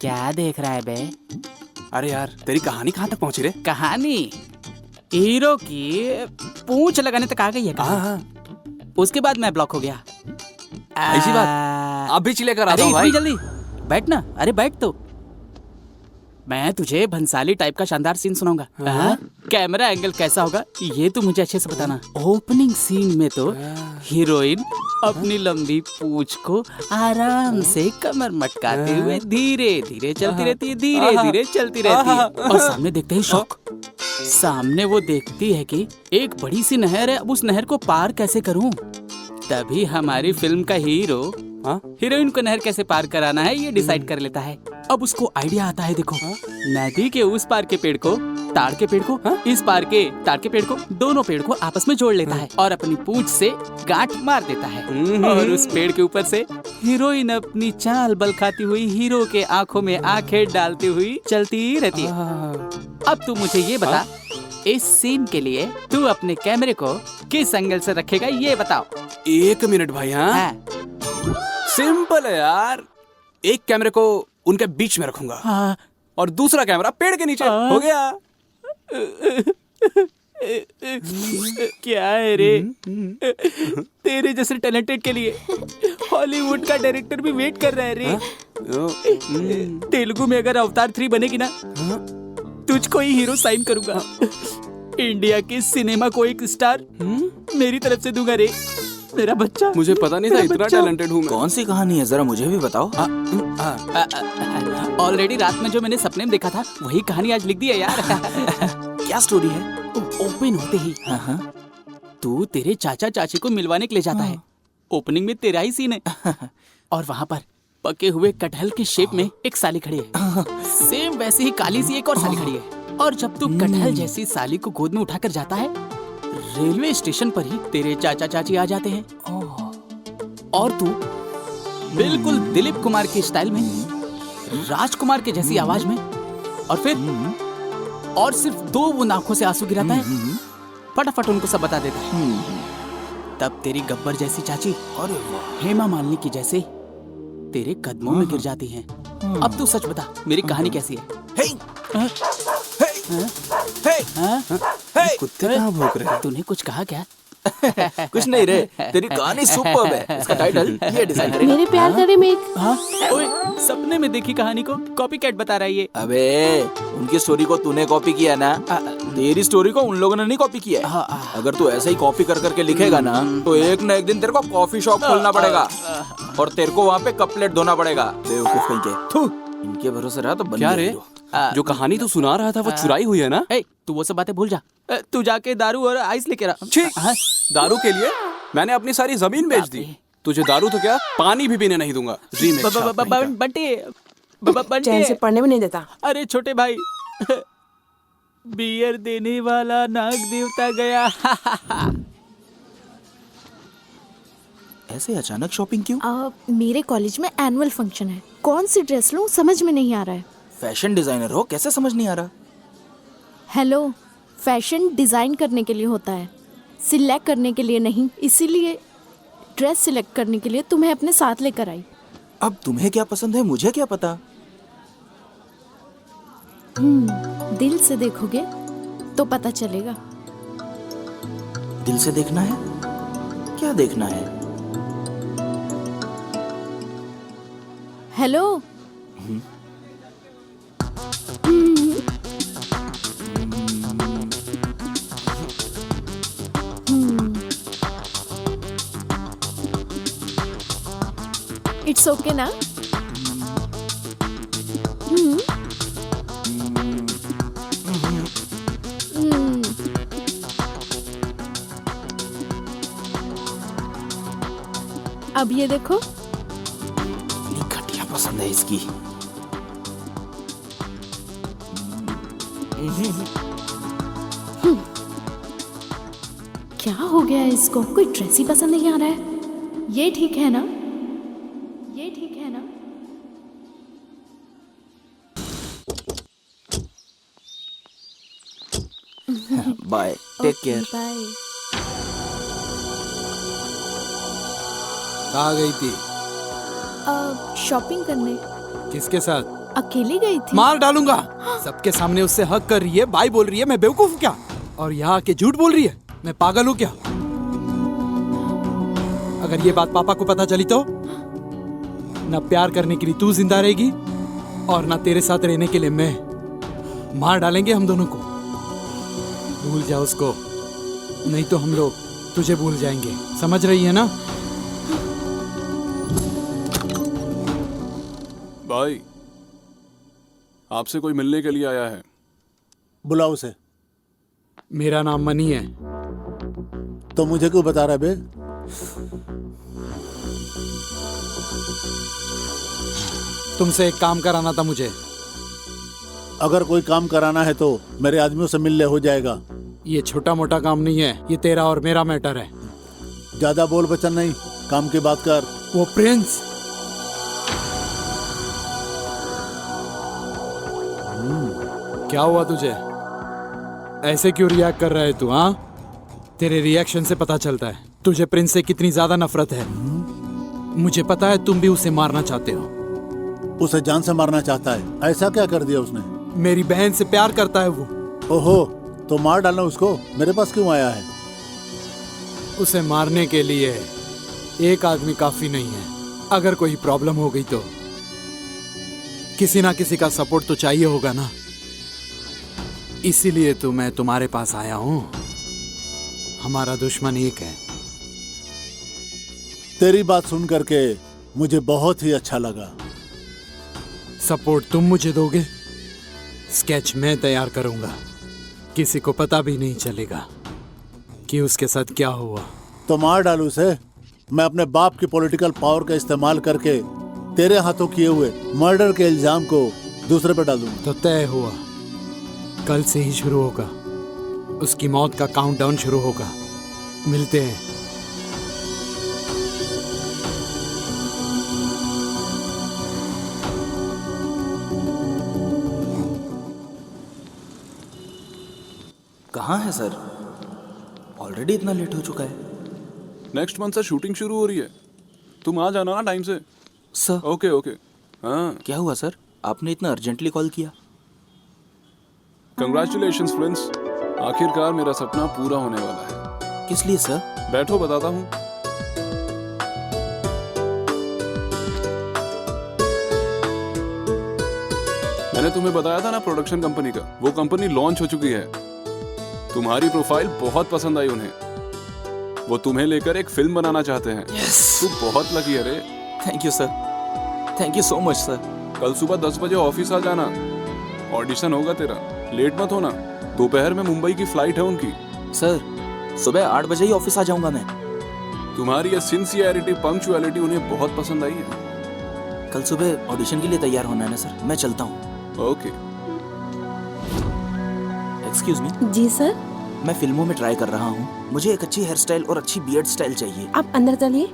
क्या देख रहा है बे? अरे यार, तेरी कहानी कहाँ तक पहुंची रे? कहानी हीरो की पूंछ लगाने तक आ गई है। हाँ। उसके बाद मैं ब्लॉक हो गया। ऐसी बात? अब भी चिल्ले कर आता हूँ भाई। जल्दी बैठ ना। अरे बैठ तो, मैं तुझे भंसाली टाइप का शानदार सीन सुनाऊंगा। कैमरा एंगल कैसा होगा ये तू मुझे अच्छे से बताना। ओपनिंग सीन में तो हीरोइन अपनी लंबी पूंछ को आराम से कमर मटकाते हुए धीरे धीरे चलती रहती है, धीरे धीरे चलती रहती है। और सामने देखते ही शौक, सामने वो देखती है कि एक बड़ी सी नहर है, अब उस नहर को पार कैसे करूं। तभी हमारी फिल्म का हीरो हीरोइन को नहर कैसे पार कराना है ये डिसाइड कर लेता है। अब उसको आइडिया आता है, देखो नदी के उस पार के पेड़ को, ताड़ के पेड़ को, इस पार के ताड़ के पेड़ को, दोनों पेड़ को आपस में जोड़ लेता है और अपनी पूंछ से गांठ मार देता है। और उस पेड़ के ऊपर से हीरोइन अपनी चाल बल खाती हुई हीरो के आंखों में आंखें डालती हुई चलती रहती है। अब तू मुझे ये बता इस सीन के लिए तू अपने कैमरे को किस एंगल से रखेगा ये बताओ। 1 मिनट भाई। हाँ सिंपल है यार, एक कैमरे को उनके बीच में रखूंगा और दूसरा कैमरा पेड़ के नीचे। हो गया। क्या है रे, तेरे जैसे टैलेंटेड के लिए हॉलीवुड का डायरेक्टर भी वेट कर रहा है रे। तेलुगु में अगर अवतार 3 बनेगी ना, तुझको ही हीरो साइन करूंगा। इंडिया के सिनेमा को एक स्टार मेरी तरफ से दूंगा रे, मेरा बच्चा। मुझे पता नहीं था इतना टैलेंटेड हूँ मैं। कौन सी कहानी है, जरा मुझे भी बताओ। ऑलरेडी रात में जो मैंने सपने में देखा था वही कहानी आज लिख दी है यार। क्या स्टोरी है? ओपन होते ही तू तेरे चाचा चाची को मिलवाने के लिए जाता है। ओपनिंग में तेरा ही सीन है और वहाँ पर पके हुए कटहल के शेप में एक साली खड़ी है। सेम वैसे ही काली सी एक और साली खड़ी है। और जब तू कटहल जैसी साली को गोद में उठाकर जाता है, रेलवे स्टेशन पर ही तेरे चाचा चाची आ जाते हैं और तू बिल्कुल दिलीप कुमार के स्टाइल में, राजकुमार के जैसी आवाज में, और फिर और सिर्फ 2 बूंद आंखों से आंसू गिराता है, फटाफट उनको सब बता देता है। तब तेरी गब्बर जैसी चाची और हेमा मालिनी की जैसे तेरे कदमों में गिर जाती हैं। अब तू सच बता, मेरी कहानी कैसी है? कुत्ते कहाँ भौंक रहे हैं? तूने कुछ कहा क्या? कुछ नहीं रे, तेरी कहानी सुपर्ब है। इसका टाइटल ये डिसाइड करेगा। मेरे प्यार करे में ओए, सपने में देखी कहानी को कॉपी कैट बता रहा है ये। अबे उनकी स्टोरी को तूने कॉपी किया ना, तेरी स्टोरी को उन लोगों ने नहीं कॉपी किया है। अगर तू ऐसे ही कॉपी कर करके लिखेगा ना, तो एक न एक दिन तेरे को कॉफी शॉप खोलना पड़ेगा और तेरे को वहाँ पे कप प्लेट धोना पड़ेगा। बेवकूफ कहीं के। इनके भरोसे रहा तो बन क्या गया रे, हीरो। जो कहानी तू सुना रहा था वो चुराई हुई है ना? तू वो सब बातें भूल जा। तू जाके दारू और आइस लेके रहा। दारू के लिए मैंने अपनी सारी जमीन बेच दी। तुझे दारू तो क्या, पानी भी पीने नहीं दूंगा। बंटी चैन से पढ़ने में नहीं देता। अरे छोटे भाई, बियर देने वाला नाग देवता गया। ऐसे अचानक शॉपिंग क्यों? मेरे कॉलेज में एनुअल फंक्शन है, कौन सी ड्रेस लूं समझ में नहीं आ रहा है। फैशन डिजाइनर हो, कैसे समझ नहीं आ रहा? हेलो, फैशन डिजाइन करने के लिए होता है, सिलेक्ट करने के लिए नहीं। इसीलिए ड्रेस सिलेक्ट करने के लिए तुम्हें अपने साथ लेकर आई। अब तुम्हें क्या पसंद है मुझे क्या पता? दिल से देखोगे तो पता चलेगा। दिल से देखना है? क्या देखना है? हेलो, इट्स ओके ना? अब ये देखो, घटिया पसंद है इसकी। क्या हो गया है इसको, कोई ड्रेस ही पसंद नहीं आ रहा है। ये ठीक है ना? ये ठीक है ना? Bye, take care. बाय। कहाँ गई थी? शॉपिंग करने। किसके साथ? अकेली गई थी। मार डालूंगा। सबके सामने उससे हक कर रही है, बाय बोल रही है। मैं बेवकूफ हूँ क्या? और यहाँ आके झूठ बोल रही है। मैं पागल हूँ क्या? अगर ये बात पापा को पता चली तो ना प्यार करने के लिए तू जिंदा रहेगी और ना तेरे साथ रहने के लिए मैं। मार डालेंगे हम दोनों को। भूल जा उसको, नहीं तो हम लोग तुझे भूल जाएंगे। समझ रही है ना? भाई, आपसे कोई मिलने के लिए आया है। बुलाओ उसे। मेरा नाम मनी है। तो मुझे क्यों बता रहा बे? तुमसे एक काम कराना था मुझे। अगर कोई काम कराना है तो मेरे आदमियों से मिल ले, हो जाएगा। ये छोटा मोटा काम नहीं है, ये तेरा और मेरा मैटर है। ज्यादा बोल बचन नहीं, काम की बात कर। वो प्रिंस, क्या हुआ तुझे? ऐसे क्यों रिएक्ट कर रहा है तू? हाँ, तेरे रिएक्शन से पता चलता है तुझे प्रिंस से कितनी ज्यादा नफरत है। मुझे पता है तुम भी उसे मारना चाहते हो। उसे जान से मारना चाहता है? ऐसा क्या कर दिया उसने? मेरी बहन से प्यार करता है वो। ओहो, तो मार डालना उसको। मेरे पास क्यों आया है? उसे मारने के लिए एक आदमी काफी नहीं है। अगर कोई प्रॉब्लम हो गई तो किसी ना किसी का सपोर्ट तो चाहिए होगा ना। इसीलिए तो मैं तुम्हारे पास आया हूं। हमारा दुश्मन एक है। तेरी बात सुन करके मुझे बहुत ही अच्छा लगा। सपोर्ट तुम मुझे दोगे, स्केच मैं तैयार करूंगा। किसी को पता भी नहीं चलेगा कि उसके साथ क्या हुआ। तो मार डालू उसे। मैं अपने बाप की पॉलिटिकल पावर का इस्तेमाल करके तेरे हाथों किए हुए मर्डर के इल्जाम को दूसरे पर डाल दूंगा। तो तय हुआ, कल से ही शुरू होगा। उसकी मौत का काउंटडाउन शुरू होगा। मिलते हैं। कहाँ है सर? ऑलरेडी इतना लेट हो चुका है। नेक्स्ट मंथ से शूटिंग शुरू हो रही है, तुम आ जाना ना टाइम से। Sir okay okay. हाँ, क्या हुआ सर? आपने इतना अर्जेंटली कॉल किया? कंग्रेचुलेशंस फ्रेंड्स, आखिरकार मेरा सपना पूरा होने वाला है। किस लिए सर? बैठो बताता हूँ। मैंने तुम्हें बताया था ना प्रोडक्शन कंपनी का, वो कंपनी लॉन्च हो चुकी है। तुम्हारी प्रोफाइल बहुत पसंद आई उन्हें। वो तुम्हें लेकर एक फिल्म बनाना चाहते हैं। तू बहुत लकी है रे। Thank you sir, thank you so much sir. कल सुबह 10 बजे ऑफिस आ जाना। ऑडिशन होगा तेरा, लेट मत होना। दोपहर में मुंबई की फ्लाइट है उनकी। सर सुबह 8 बजे ही ऑफिस आ जाऊंगा मैं। तुम्हारी ये सिंसियरिटी, पंक्चुअलिटी उन्हें बहुत पसंद आई है। कल सुबह ऑडिशन के लिए तैयार होना है ना सर? मैं चलता हूँ। ओके। Excuse me. जी सर। मैं फिल्मों में ट्राई कर रहा हूँ। मुझे एक अच्छी हेयर स्टाइल और अच्छी बियर्ड स्टाइल चाहिए। आप अंदर चलिए।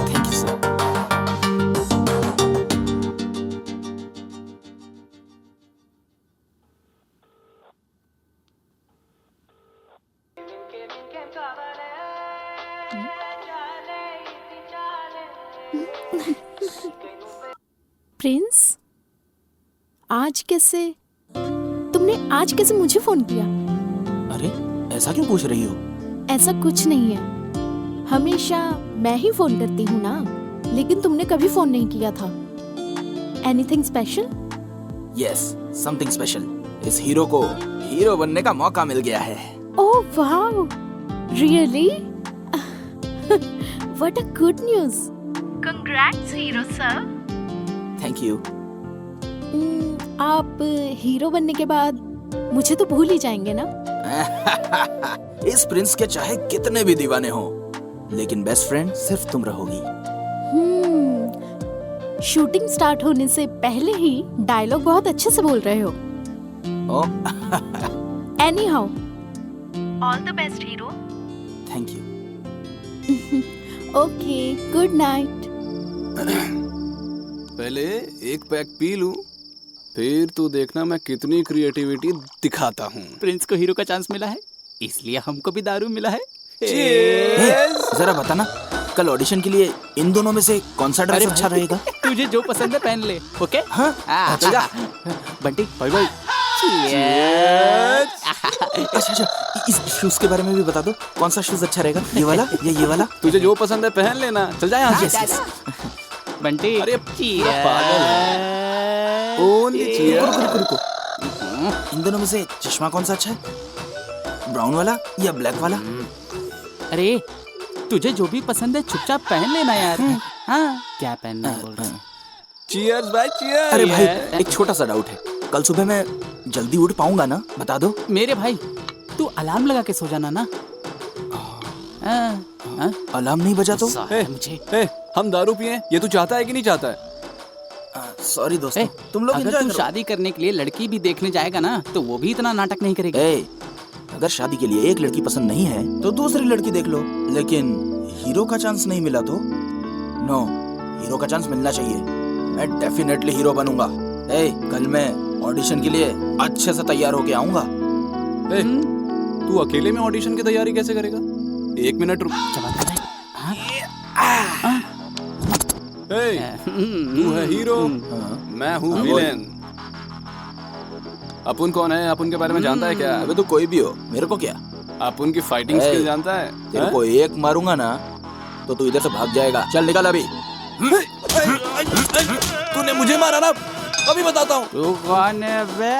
Thank you sir. प्रिंस, तुमने आज कैसे मुझे फोन किया? अरे ऐसा क्यों पूछ रही हो? ऐसा कुछ नहीं है। हमेशा मैं ही फोन करती हूँ ना, लेकिन तुमने कभी फोन नहीं किया था। Anything special? Yes, something special. इस हीरो को हीरो बनने का मौका मिल गया है। Oh wow, really? What a good news. Congrats hero sir. Thank you. आप हीरो बनने के बाद मुझे तो भूल ही जाएंगे ना? इस प्रिंस के चाहे कितने भी दीवाने हो, लेकिन बेस्ट फ्रेंड सिर्फ तुम रहोगी। शूटिंग स्टार्ट होने से पहले ही डायलॉग बहुत अच्छे से बोल रहे हो। Any how, all the best hero. Thank you. Okay, good night. पहले एक पैक पी लूं, फिर तू देखना मैं कितनी क्रिएटिविटी दिखाता हूँ। प्रिंस को हीरो का चांस मिला है, इसलिए हमको भी दारू मिला है। जरा बताना, कल ऑडिशन के लिए इन दोनों में से कौन सा ड्रेस अच्छा रहेगा? तुझे जो पसंद है पहन ले। ओके? हाँ, चल जा। Bunty, bye bye. अच्छा, इस शूज के बारे में भी बता दो। कौन सा शूज अच्छा रहेगा? ये वाला या ये वाला? तुझे जो पसंद है पहन लेना। चल जा यहाँ से। बंटी, अरे पागल है। ओनली रुको। इन दोनों में से चश्मा कौन सा अच्छा है? ब्राउन वाला या ब्लैक वाला? अरे तुझे जो भी पसंद है चुपचाप पहन लेना यार। हाँ, क्या पहनना है बोल रहा है? चीयर्स भाई, चीयर्स। अरे भाई, एक छोटा सा डाउट है। कल सुबह मैं जल्दी उठ पाऊंगा ना? बता दो। मेरे भाई, तू अलार्म लगा के सो जाना ना। अलार्म नहीं बजा तो? मुझे हम दारू पिए, ये तू चाहता है कि नहीं चाहता है? सॉरी दोस्तों, तुम लोग अगर enjoy तू करो। शादी करने के लिए लड़की भी देखने जाएगा ना तो वो भी इतना नाटक नहीं करेगी। ए, अगर शादी के लिए एक लड़की पसंद नहीं है तो दूसरी लड़की देख लो, लेकिन हीरो का चांस नहीं मिला तो नो, हीरो का चांस मिलना चाहिए। मैं डेफिनेटली हीरो बनूंगा। ए, कल मैं ऑडिशन के लिए अच्छे से तैयार होके आऊंगा। ए, तू अकेले में ऑडिशन की तैयारी कैसे करेगा? 1 मिनट रुक। ए, तू है हीरो, मैं हूँ विलेन। अपुन कौन है? अपुन के बारे में जानता है क्या? अबे तू कोई भी हो, मेरे को क्या? अपुन की फाइटिंग स्किल जानता है? तेरे को एक मारूंगा ना तो तू इधर से भाग जाएगा। चल निकल अभी। तूने मुझे मारा ना, अभी बताता हूँ। तू कौन है बे?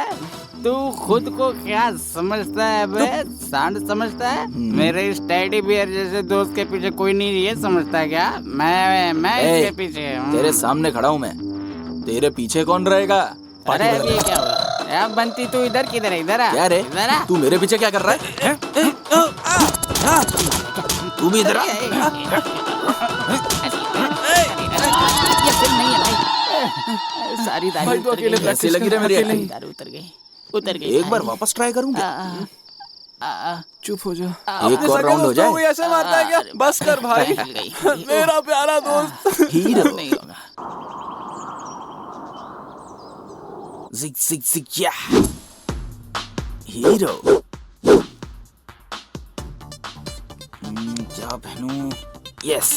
तू खुद को क्या समझता है बे? सांड समझता है? मेरे इस टेडी बियर जैसे दोस्त के पीछे कोई नहीं ये समझता है क्या? मैं इसके पीछे हूँ। तेरे सामने खड़ा हूँ मैं, तेरे पीछे कौन रहेगा? अरे ये क्या हुआ? अब बंटी तू इधर किधर है? इधर आ। क्या रे? इधर आ। तू मेरे पीछे क्या कर रहा है? तू भी इधर आ। ये फिल्म नहीं है भाई। सारी दारू भाई, तो उतर अकेले गई। कैसी लगी रे मेरी एक्टिंग? दारू उतर गई। एक बार वापस ट्राई करूंगा। चुप हो जा। एक और राउंड हो जाए। ऐसे मारता है क्या? बस कर भाई, मेरा प्यारा दोस्त। हीरो नहीं होगा। जिग जिग जिग या हीरो। क्या पहनूं? यस,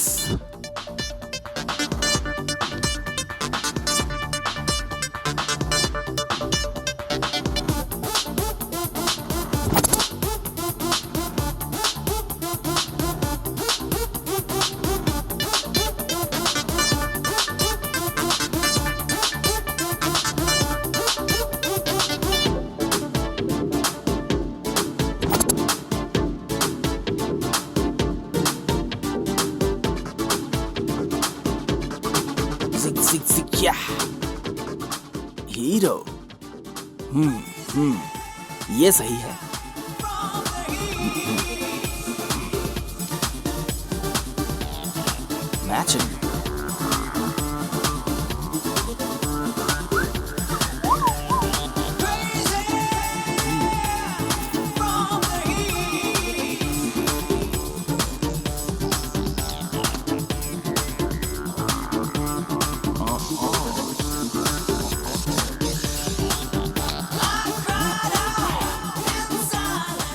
जिग जिग जिग या हीरो। ये सही है। मैचिंग।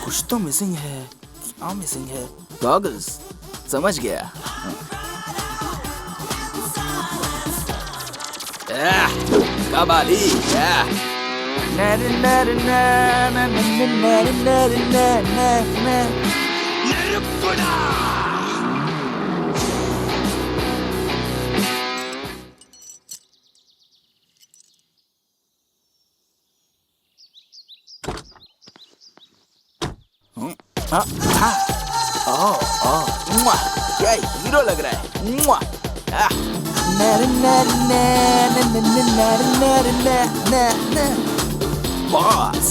कुछ तो मिसिंग है। क्या मिसिंग है? गॉगल्स। समझ गया। कबाली। क्या हीरो लग रहा है। बॉस।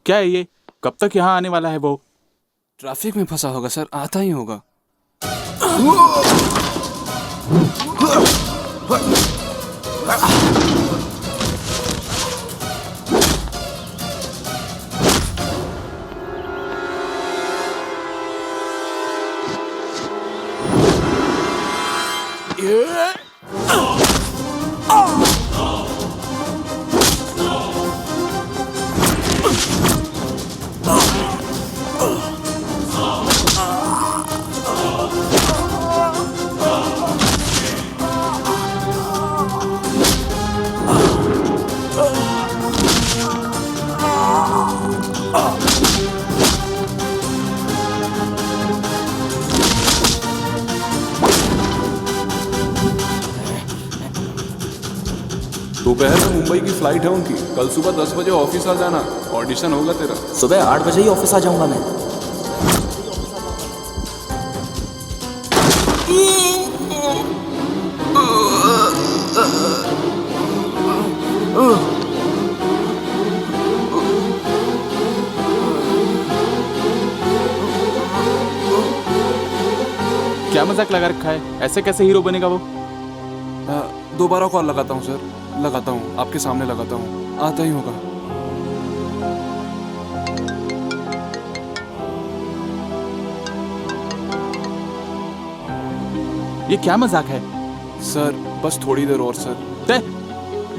क्या है ये? कब तक यहाँ आने वाला है वो? ट्रैफिक में फंसा होगा सर, आता ही होगा। दोपहर में मुंबई की फ्लाइट है उनकी, कल सुबह 10 बजे ऑफिस आ जाना, ऑडिशन होगा तेरा। सुबह 8 बजे ही ऑफिस आ जाऊंगा मैं। क्या मजाक लगा रखा है? ऐसे कैसे हीरो बनेगा वो? दोबारा कॉल लगाता हूँ सर, लगाता हूँ, आपके सामने लगाता हूँ, आता ही होगा। ये क्या मजाक है? सर बस थोड़ी देर और सर। तय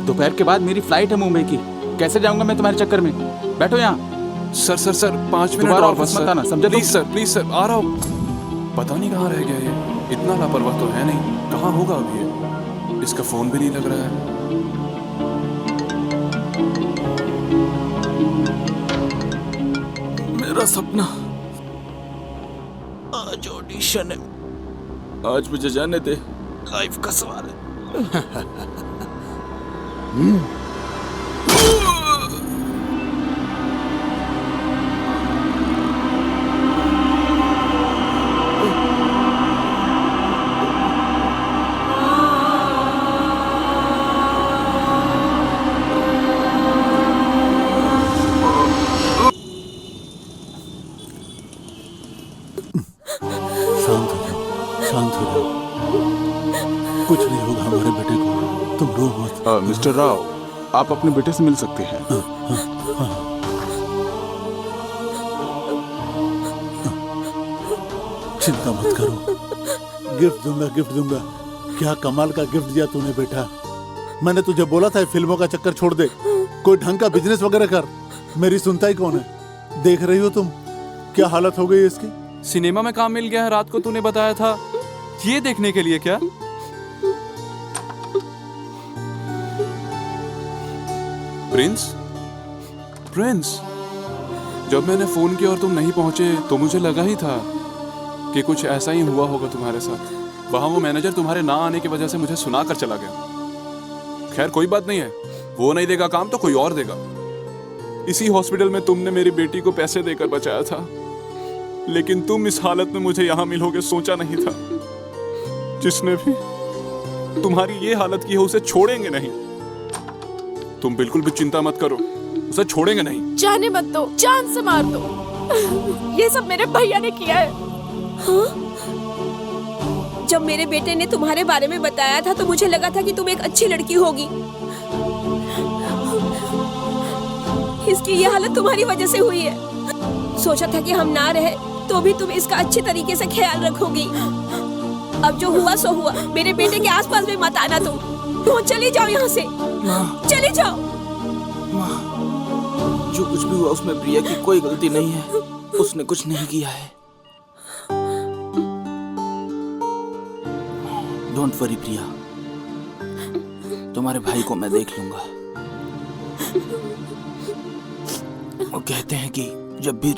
दोपहर के बाद मेरी फ्लाइट है मुंबई की, कैसे जाऊंगा मैं तुम्हारे चक्कर में? बैठो यहाँ। सर सर सर 5 मिनट दोबारा और ऑफिस बस मत आना, सर, समझे? प्लीज सर आ रहा हूँ। पता नहीं कहाँ रह गया ये, इतना लापरवाह तो है नहीं, कहाँ होगा अभी ये? इसका फोन भी नहीं लग रहा है। मेरा सपना, आज ऑडिशन है, आज मुझे जाने दे, लाइफ का सवाल है। शांत हो जाओ, शांत हो जाओ, कुछ नहीं होगा हमारे बेटे को, तुम रो मत। मिस्टर राव, आप अपने बेटे से मिल सकते हैं। चिंता मत करो, गिफ्ट दूंगा। क्या कमाल का गिफ्ट दिया तूने बेटा। मैंने तुझे बोला था फिल्मों का चक्कर छोड़ दे, कोई ढंग का बिजनेस वगैरह कर। मेरी सुनता ही कौन है? देख रही हो तुम क्या हालत हो गई है इसकी। सिनेमा में काम मिल गया है, रात को तूने बताया था, ये देखने के लिए क्या? प्रिंस, जब मैंने फोन किया और तुम नहीं पहुंचे तो मुझे लगा ही था कि कुछ ऐसा ही हुआ होगा तुम्हारे साथ। वहां वो मैनेजर तुम्हारे ना आने की वजह से मुझे सुना कर चला गया। खैर कोई बात नहीं है, वो नहीं देगा काम तो कोई और देगा। इसी हॉस्पिटल में तुमने मेरी बेटी को पैसे देकर बचाया था, लेकिन तुम इस हालत में मुझे यहाँ मिलोगे सोचा नहीं था। जिसने भी तुम्हारी ये हालत की है उसे छोड़ेंगे नहीं। तुम बिल्कुल भी चिंता मत करो, उसे छोड़ेंगे नहीं। जाने मत दो, जान से मार दो। ये सब मेरे भैया ने किया है। हाँ? जब मेरे बेटे ने तुम्हारे बारे में बताया था तो मुझे लगा था कि तुम एक अच्छी लड़की होगी। इसकी ये हालत तुम्हारी वजह से हुई है। सोचा था कि हम ना रहे तो भी तुम इसका अच्छे तरीके से ख्याल रखोगी। अब जो हुआ सो हुआ, मेरे बेटे के आसपास भी मत आना तुम। चली जाओ यहाँ से, चली जाओ। जो कुछ भी हुआ उसमें प्रिया की कोई गलती नहीं है, उसने कुछ नहीं किया है। डोंट वरी प्रिया, तुम्हारे भाई को मैं देख लूंगा। वो कहते हैं कि जब भी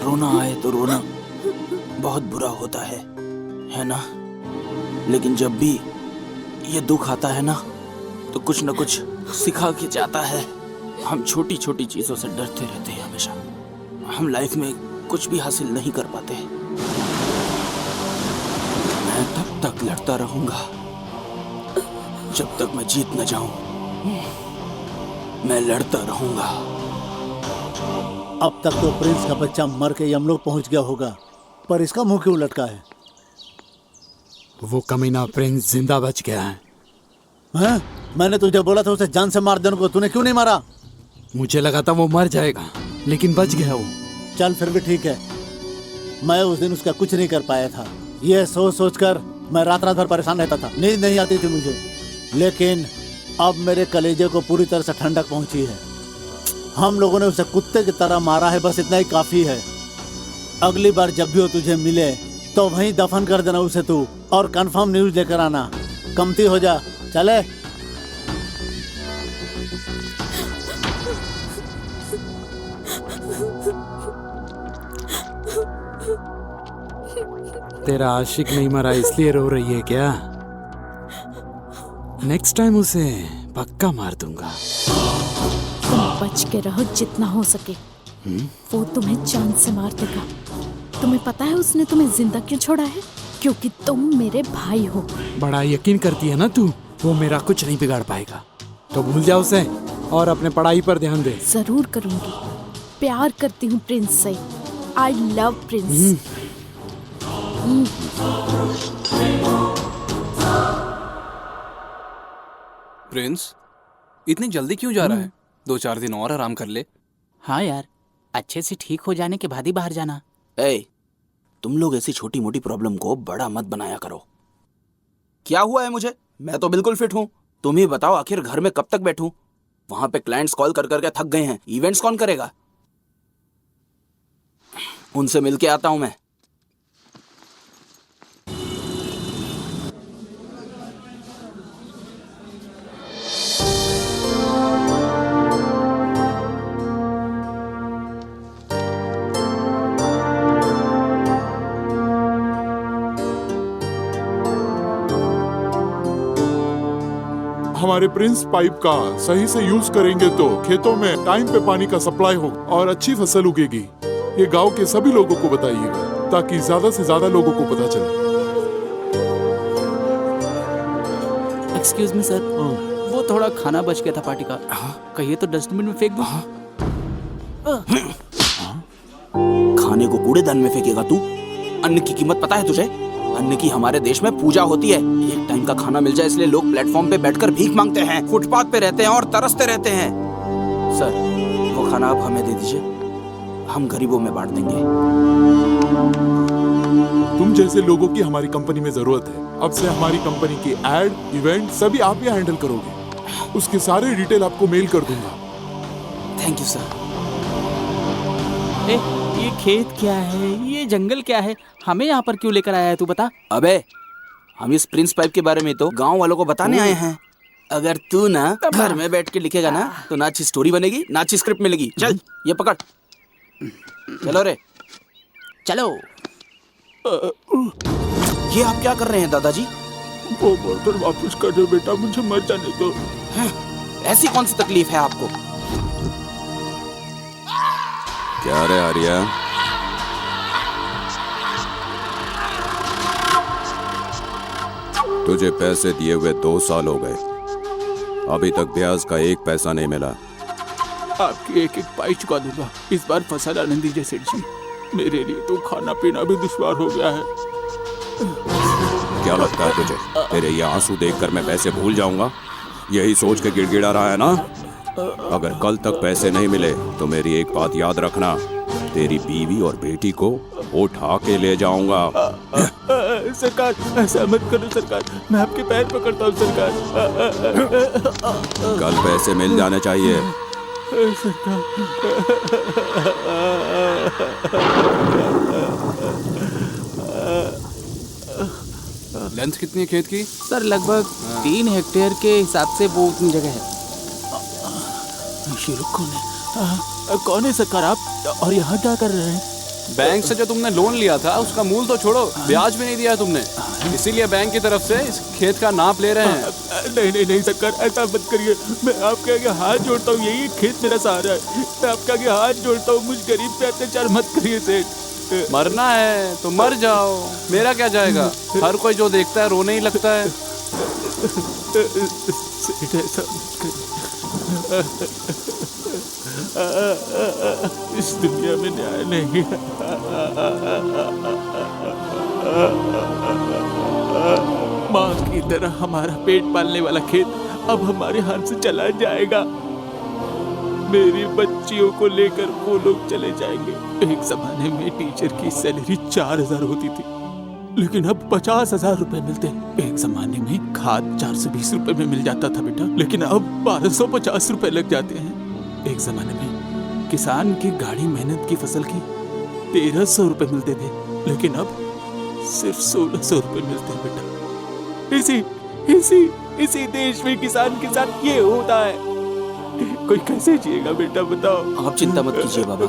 रोना आए तो रोना बहुत बुरा होता है ना? लेकिन जब भी ये दुख आता है ना तो कुछ न कुछ सिखा के जाता है। हम छोटी छोटी चीजों से डरते रहते हैं हमेशा। हम लाइफ में कुछ भी हासिल नहीं कर पाते। मैं तब तक लड़ता रहूंगा जब तक मैं जीत न जाऊं। मैं लड़ता रहूंगा। अब तक तो प्रिंस का बच्चा मर के यमलोक पहुंच गया होगा, पर इसका मुंह क्यों लटका है? वो कमीना प्रिंस जिंदा बच गया है। हैं? मैंने तुझे बोला था उसे जान से मार देने को, तूने क्यों नहीं मारा? मुझे लगा था वो मर जाएगा, लेकिन बच गया वो। चल फिर भी ठीक है, मैं उस दिन उसका कुछ नहीं कर पाया था। यह सोच सोच कर मैं रात रात भर परेशान रहता था, नींद नहीं आती थी मुझे। लेकिन अब मेरे कलेजे को पूरी तरह से ठंडक पहुंची है। हम लोगों ने उसे कुत्ते की तरह मारा है, बस इतना ही काफी है। अगली बार जब भी वो तुझे मिले तो वहीं दफन कर देना उसे तू, और कंफर्म न्यूज लेकर आना। कमती हो जा, चले। तेरा आशिक नहीं मरा इसलिए रो रही है क्या? नेक्स्ट टाइम उसे पक्का मार दूंगा। तुम बच के रहो जितना हो सके। वो तुम्हें जान से मार देगा। तुम्हें पता है उसने तुम्हें जिंदा क्यों छोड़ा है? क्योंकि तुम मेरे भाई हो। बड़ा यकीन करती है ना तू, वो मेरा कुछ नहीं बिगाड़ पाएगा। तो भूल जा उसे और अपने पढ़ाई पर ध्यान दे। जरूर करूंगी। प्यार करती हूँ प्रिंस से। I love Prince. प्रिंस इतनी जल्दी क्यों जा रहा है? 2-4 दिन और आराम कर ले। हाँ यार, अच्छे से ठीक हो जाने के बाद ही बाहर जाना। ए, तुम लोग ऐसी छोटी मोटी प्रॉब्लम को बड़ा मत बनाया करो। क्या हुआ है मुझे? मैं तो बिल्कुल फिट हूँ। तुम ही बताओ, आखिर घर में कब तक बैठूं? वहां पे क्लाइंट्स कॉल कर करके थक गए हैं। इवेंट्स कौन करेगा? उनसे मिलके आता हूं मैं। हमारे प्रिंस पाइप का सही से यूज करेंगे तो खेतों में टाइम पे पानी का सप्लाई होगा और अच्छी फसल उगेगी। ये गांव के सभी लोगों को बताइएगा ताकि ज्यादा से ज्यादा लोगों को पता चले। एक्सक्यूज मी सर, वो थोड़ा खाना बच गया था पार्टी का। कहिए तो डस्टबिन में फेंक दूं। खाने को कूड़ेदान में फेंकेगा तू? अन्न की कीमत पता है तुझे? अन्न की हमारे देश में पूजा होती है। एक टाइम का खाना मिल जाए इसलिए लोग प्लेटफॉर्म पे बैठकर भीख मांगते हैं, फुटपाथ पे रहते हैं और तरसते रहते हैं। सर, वो खाना आप हमें दे दीजिए, हम गरीबों में बांट देंगे। तुम जैसे लोगों की हमारी कंपनी में जरूरत है। अब से हमारी कंपनी की एड, इवेंट सभी आप ही हैंडल करोगे। उसके सारे डिटेल आपको मेल कर दूंगा। Thank you sir. ये खेत क्या है? ये जंगल क्या है? हमें यहाँ पर क्यों लेकर आया है तू बता? अबे, हम इस प्रिंस पाइप के बारे में तो गांव वालों को बताने आए हैं। अगर तू ना घर में बैठ के लिखेगा ना तो ना अच्छी स्टोरी बनेगी ना अच्छी स्क्रिप्ट मिलेगी। चल ये पकड़, चलो रे चलो। ये आप क्या कर रहे हैं दादाजी? वो बोतल वापस कर दो बेटा, मुझे मर जाने दो। ऐसी कौन सी तकलीफ है आपको? क्या रे आर्या, तुझे पैसे दिए हुए 2 साल हो गए, अभी तक ब्याज का 1 पैसा नहीं मिला। आपकी एक एक पाई चुका दूंगा। इस बार फसल आने दीजिए सेठ जी, मेरे लिए तो खाना पीना भी दुश्वार हो गया है। क्या लगता है तुझे तेरे ये आंसू देखकर मैं पैसे भूल जाऊंगा? यही सोच के गिड़गिड़ा रहा है ना? अगर कल तक पैसे नहीं मिले तो मेरी एक बात याद रखना, तेरी बीवी और बेटी को उठा के ले जाऊंगा। सरकार, ऐसा मत करो सरकार, मैं आपके पैर पकड़ता हूँ सरकार। कल पैसे मिल जाने चाहिए। लेंथ कितनी है खेत की? सर लगभग 3 हेक्टेयर के हिसाब से वो उतनी जगह है। कौन है सरकार आप, और यहाँ क्या कर रहे हैं? बैंक से जो तुमने लोन लिया था उसका मूल तो छोड़ो, ब्याज भी नहीं दिया तुमने, इसीलिए बैंक की तरफ से इस खेत का नाप ले रहे हैं। नहीं सरकार, ऐसा मत करिए। मैं आपके आगे हाथ जोड़ता हूँ, यही खेत मेरा सहारा है। मैं आपके आगे हाथ जोड़ता हूँ, मुझ गरीब पे अत्याचार मत करिए सेठ। मरना है तो मर जाओ, मेरा क्या जाएगा? हर कोई जो देखता है रोने ही लगता है। सेठ ऐसा मत करिए। इस दुनिया में न्याय नहीं है। माँ की तरह हमारा पेट पालने वाला खेत अब हमारे हाथ से चला जाएगा। मेरी बच्चियों को लेकर वो लोग चले जाएंगे। एक जमाने में टीचर की सैलरी 4,000 होती थी, लेकिन अब 50,000 रुपए मिलते हैं। एक जमाने में खाद 420 रुपए में मिल जाता था बेटा, लेकिन अब 1250 रुपए लग जाते हैं। एक जमाने में किसान की गाढ़ी मेहनत की फसल की 1300 रुपए मिलते थे, लेकिन अब सिर्फ 1600 रुपए मिलते हैं बेटा। इसी देश में किसान के साथ ये होता है। कोई कैसे जिएगा बेटा, बताओ। आप चिंता मत कीजिए बाबा।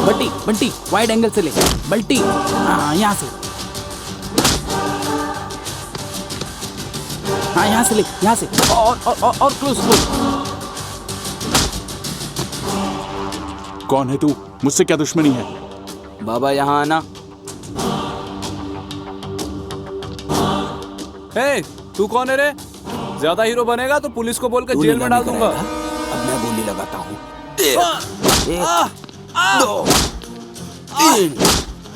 बंटी बंटी वाइड एंगल से ले। बंटी हाँ यहाँ से, हाँ यहाँ से ले, यहाँ से और क्लोज। कौन है तू? मुझसे क्या दुश्मनी है? बाबा यहाँ आना। हे, तू कौन है रे? ज्यादा हीरो बनेगा तो पुलिस को बोलकर जेल में डाल दूंगा। अब मैं गोली लगाता हूँ। एक, 2, 3।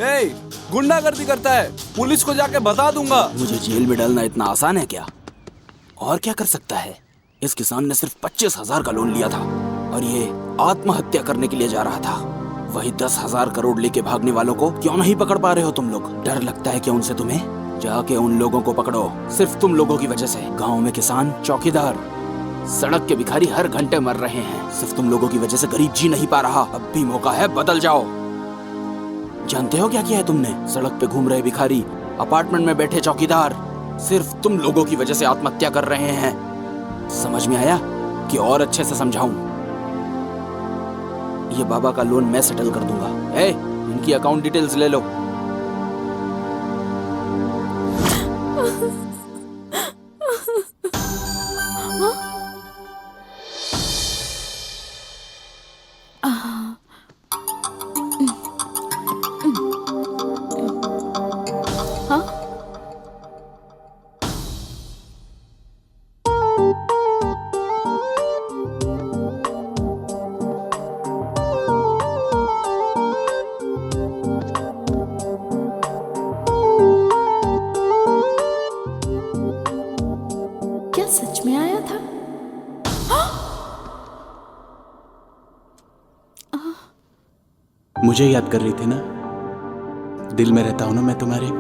ए, गुंडागर्दी करता है, पुलिस को जाके बता दूंगा। मुझे जेल में डालना इतना आसान है क्या? और क्या कर सकता है? इस किसान ने सिर्फ 25,000 का लोन लिया था और ये आत्महत्या करने के लिए जा रहा था। वही 10,000 करोड़ लेके भागने वालों को क्यों नहीं पकड़ पा रहे हो तुम लोग? डर लगता है क्या उनसे तुम्हें? जाके उन लोगों को पकड़ो। सिर्फ तुम लोगों की वजह से गाँव में किसान, चौकीदार, सड़क के भिखारी हर घंटे मर रहे हैं। सिर्फ तुम लोगों की वजह से गरीब जी नहीं पा रहा। अब भी मौका है, बदल जाओ। जानते हो क्या किया है तुमने? सड़क पे घूम रहे भिखारी, अपार्टमेंट में बैठे चौकीदार, सिर्फ तुम लोगों की वजह से आत्महत्या कर रहे हैं। समझ में आया कि और अच्छे से समझाऊं? ये बाबा का लोन मैं सेटल कर दूंगा। इनकी अकाउंट डिटेल्स ले लो। क्या सच में आया था? मुझे याद कर रही थी ना? दिल में रहता हूं ना मैं तुम्हारे।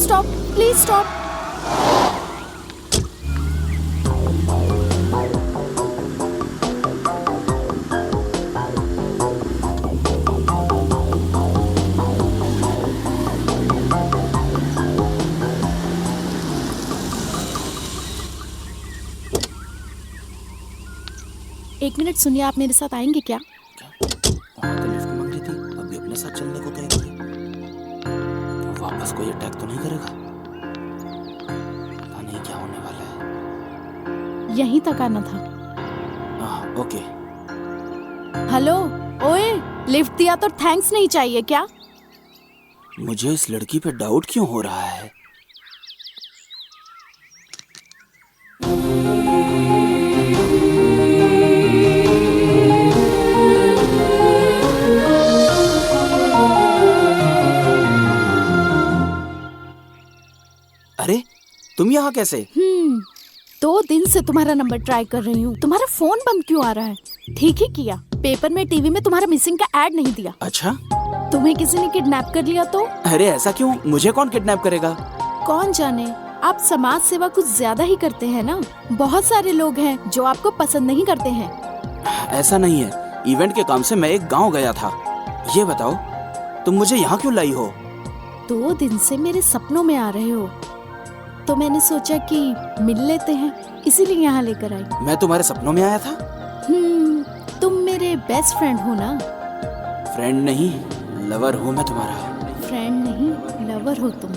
Stop, please stop. एक मिनट सुनिए, आप मेरे साथ आएंगे क्या? वहाँ तो लिफ्ट मांग रही थी, अभी अपने साथ चलने को तैयार है। वापस कोई अटैक तो नहीं करेगा? पता नहीं क्या होने वाला है। यहीं तक आना था। ओके। हेलो, ओए, लिफ्ट दिया तो थैंक्स नहीं चाहिए क्या? मुझे इस लड़की पे डाउट क्यों हो रहा है? अरे तुम यहाँ कैसे? 2 दिन से तुम्हारा नंबर ट्राई कर रही हूँ। तुम्हारा फोन बंद क्यों आ रहा है? ठीक ही किया, पेपर में टीवी में तुम्हारा मिसिंग का ऐड नहीं दिया। अच्छा, तुम्हें किसी ने किडनैप कर लिया तो? अरे ऐसा क्यों? मुझे कौन किडनैप करेगा? कौन जाने, आप समाज सेवा कुछ ज्यादा ही करते हैं ना। बहुत सारे लोग हैं जो आपको पसंद नहीं करते हैं। ऐसा नहीं है, इवेंट के काम से मैं एक गांव गया था। ये बताओ, तुम मुझे यहाँ क्यों लाई हो? 2 दिन से मेरे सपनों में आ रहे हो, तो मैंने सोचा कि मिल लेते हैं, इसीलिए यहाँ लेकर आई। मैं तुम्हारे सपनों में आया था? तुम मेरे बेस्ट फ्रेंड हो ना? फ्रेंड नहीं, लवर हूँ मैं तुम्हारा। फ्रेंड नहीं, लवर हो तुम।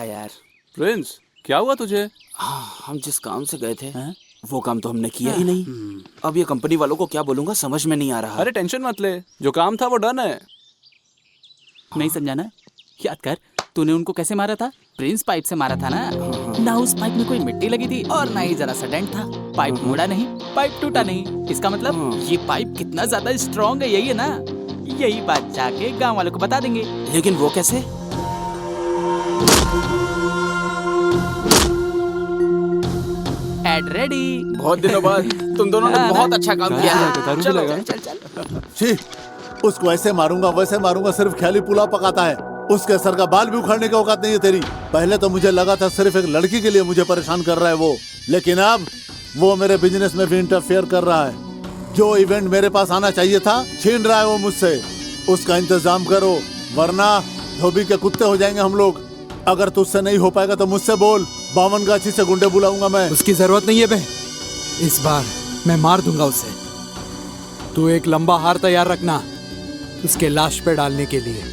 यार प्रिंस, क्या हुआ तुझे? हम जिस काम से गए थे वो काम तो हमने किया ही नहीं। अब ये कंपनी वालों को क्या बोलूंगा समझ में नहीं आ रहा। अरे टेंशन मत ले, जो काम था वो डन है। नहीं समझा ना? याद कर, तूने उनको कैसे मारा था? प्रिंस पाइप से मारा था ना? ना उस पाइप में कोई मिट्टी लगी थी और ना ही जरा सा डेंट था। पाइप मुड़ा नहीं, पाइप टूटा नहीं। इसका मतलब ये पाइप कितना ज्यादा स्ट्रॉन्ग है, यही है ना? यही बात जाके गांव वालों को बता देंगे। लेकिन वो कैसे? Ad ready. बहुत दिनों बाद तुम दोनों ने बहुत अच्छा काम किया है। चलो चल चल। छी, उसको ऐसे मारूंगा वैसे मारूंगा, सिर्फ ख्याली पुलाव पकाता है। उसके सर का बाल भी उखाड़ने की औकात नहीं है तेरी। पहले तो मुझे लगा था सिर्फ एक लड़की के लिए मुझे परेशान कर रहा है वो, लेकिन अब वो मेरे बिजनेस में भी इंटरफेयर कर रहा है। जो इवेंट मेरे पास आना चाहिए था छीन रहा है वो मुझसे। उसका इंतजाम करो वरना धोबी के कुत्ते हो जाएंगे हम लोग। अगर तुझसे नहीं हो पाएगा तो मुझसे बोल, 52 गाछी से गुंडे बुलाऊंगा मैं। उसकी जरूरत नहीं है बे, इस बार मैं मार दूंगा उसे। तू एक लंबा हार तैयार रखना उसके लाश पे डालने के लिए।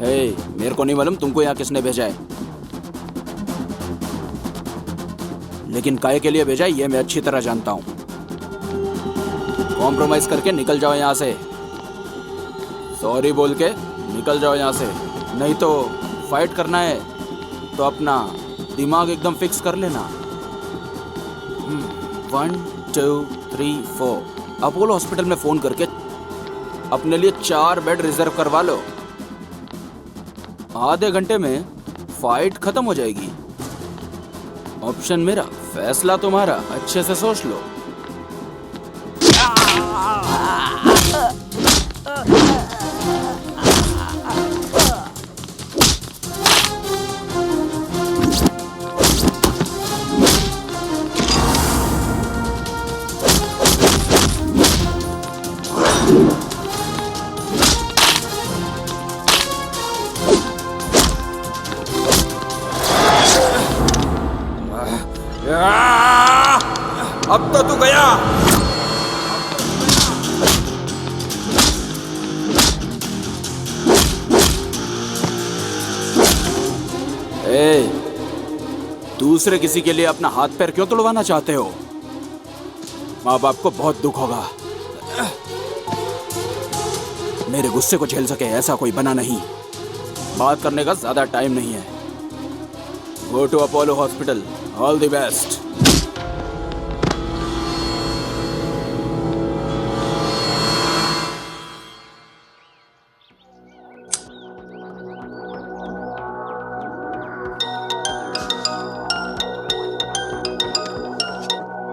मेरे को नहीं मालूम तुमको यहाँ किसने भेजा है, लेकिन काय के लिए भेजा है ये मैं अच्छी तरह जानता हूँ। कॉम्प्रोमाइज करके निकल जाओ यहाँ से, सॉरी बोल के निकल जाओ यहाँ से, नहीं तो फाइट करना है तो अपना दिमाग एकदम फिक्स कर लेना। 1 2 3 4 अपोलो हॉस्पिटल में फोन करके अपने लिए 4 बेड रिजर्व करवा लो। आधे घंटे में फाइट खत्म हो जाएगी। ऑप्शन मेरा, फैसला तुम्हारा, अच्छे से सोच लो। अब तो तू गया। दूसरे किसी के लिए अपना हाथ पैर क्यों तोड़वाना चाहते हो? माँ बाप को बहुत दुख होगा। मेरे गुस्से को झेल सके ऐसा कोई बना नहीं। बात करने का ज्यादा टाइम नहीं है। Go to Apollo hospital. All the best.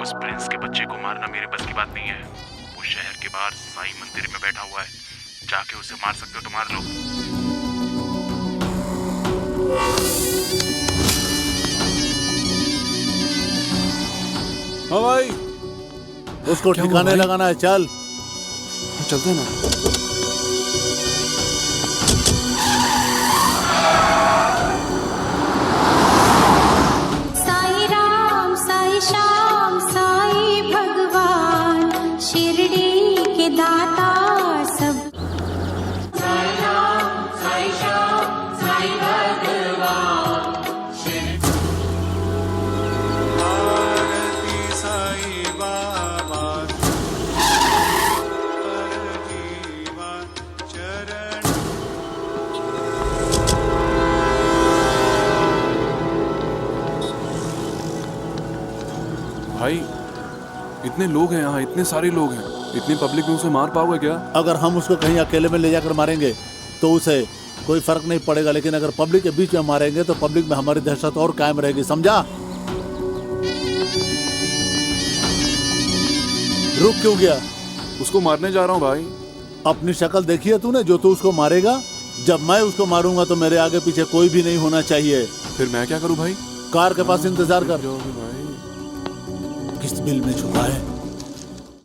उस प्रिंस के बच्चे को मारना मेरे बस की बात नहीं है। वो शहर के बाहर साईं मंदिर में बैठा हुआ है, जाके उसे मार सकते हो तो मार लो। हाँ भाई, उसको ठिकाने लगाना है। चल चलते ना। साई राम साई श्याम साई भगवान शिरडी के दाता सब। साई राम साई श्याम साई भगवान साई बाबा चरण। भाई इतने लोग हैं यहाँ, इतने सारे लोग हैं, इतनी पब्लिक में उसे मार पाओगे क्या? अगर हम उसको कहीं अकेले में ले जाकर मारेंगे तो उसे कोई फर्क नहीं पड़ेगा, लेकिन अगर पब्लिक के बीच में मारेंगे तो पब्लिक में हमारी दहशत और कायम रहेगी। समझा? रुक क्यों गया? उसको मारने जा रहा हूँ भाई। अपनी शक्ल देखी है तूने? जो तू उसको मारेगा, जब मैं उसको मारूंगा तो मेरे आगे पीछे कोई भी नहीं होना चाहिए। फिर मैं क्या करूँ भाई? कार के पास इंतजार कर। भाई किस बिल में छुपा है?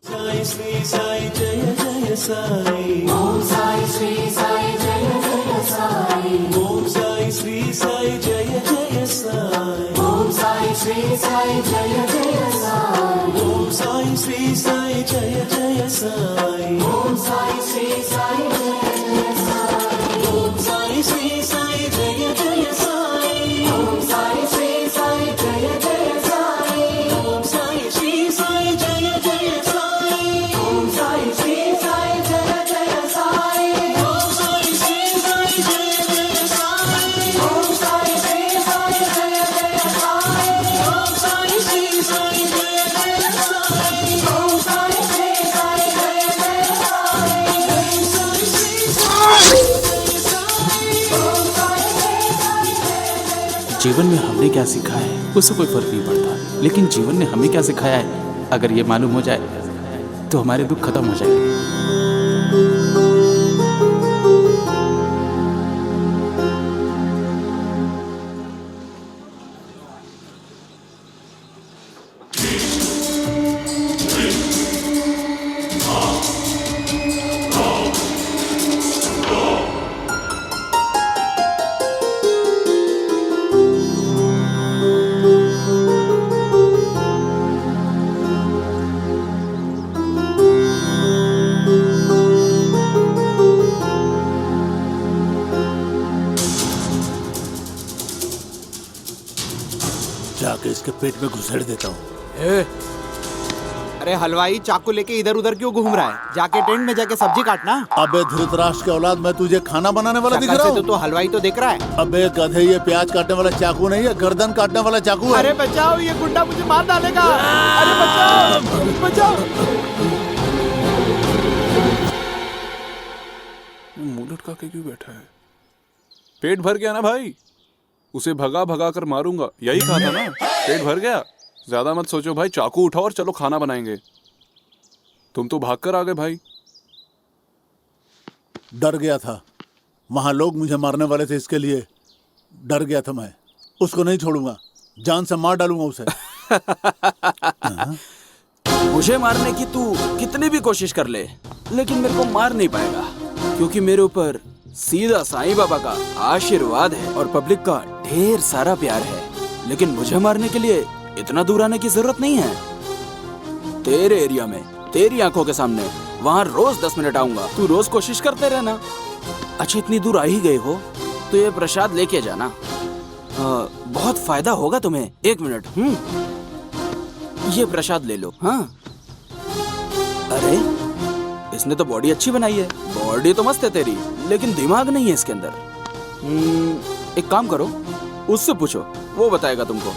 साई श्री साई जय जय साई। ओम साई श्री साई जय जय साई। ओम साई श्री साई जय जय साई। ओम साई श्री साई जय जय साई। ओम साई श्री साई जय जय साई। ओम साई श्री साई जय जय साई। ओम साई श्री साई जय जय साई। ओम साई श्री साई जय जय साई। ओम साई श्री साई जय जय साई। ओम साई श्री साई जय जय साई। ओम साई श्री साई जय जय साई। ओम साई श्री साई जय जय साई। ओम साई श्री साई जय जय साई। ओम साई श्री साई जय जय साई। ओम साई श्री साई जय साई। ओम साई श्री साई जय जय। जीवन में हमने क्या सीखा है उससे कोई फर्क नहीं पड़ता, लेकिन जीवन ने हमें क्या सिखाया है अगर ये मालूम हो जाए तो हमारे दुख खत्म हो जाएंगे। इसके पेट में घुसेड़ देता हूँ। अरे हलवाई चाकू लेके इधर उधर क्यों घूम रहा है? जाके टेंट में जाके सब्जी काटना। अबे धृतराष्ट्र के औलाद, मैं तुझे खाना बनाने वाला दिख शक्ल रहा से हूँ? तो हलवाई तो दिख रहा है। अबे गधे, ये प्याज काटने वाला चाकू नहीं है, गर्दन काटने वाला चाकू है। अरे बचाओ, ये गुंडा मुझे मार डालेगा। अरे बचाओ बचाओ। मुंह लटका के क्यों बैठा है? पेट भर गया ना भाई? उसे भगा भगा कर मारूंगा, यही कहा था ना? पेट भर गया? ज्यादा मत सोचो भाई, चाकू उठाओ और चलो खाना बनाएंगे। तुम तो भाग कर आ गए भाई। डर गया था, वहां लोग मुझे मारने वाले थे, इसके लिए डर गया था मैं। उसको नहीं छोड़ूंगा, जान से मार डालूंगा उसे। मुझे मारने की तू कितनी भी कोशिश कर ले, लेकिन मेरे को मार नहीं पाएगा, क्योंकि मेरे ऊपर सीधा साईं बाबा का आशीर्वाद है और पब्लिक का ढेर सारा प्यार है। लेकिन मुझे मारने के लिए इतना दूर आने की जरूरत नहीं है। तेरे एरिया में, तेरी आंखों के सामने, वहाँ रोज 10 मिनट आऊंगा। तू रोज कोशिश करते रहना। अच्छा, इतनी दूर आ ही गए हो तो ये प्रसाद लेके जाना, बहुत फायदा होगा तुम्हें। 1 मिनट। ये प्रसाद ले लो। हाँ। अरे इसने तो बॉडी अच्छी बनाई है। बॉडी तो मस्त है तेरी, लेकिन दिमाग नहीं है इसके अंदर। एक काम करो, उससे पूछो, वो बताएगा तुमको।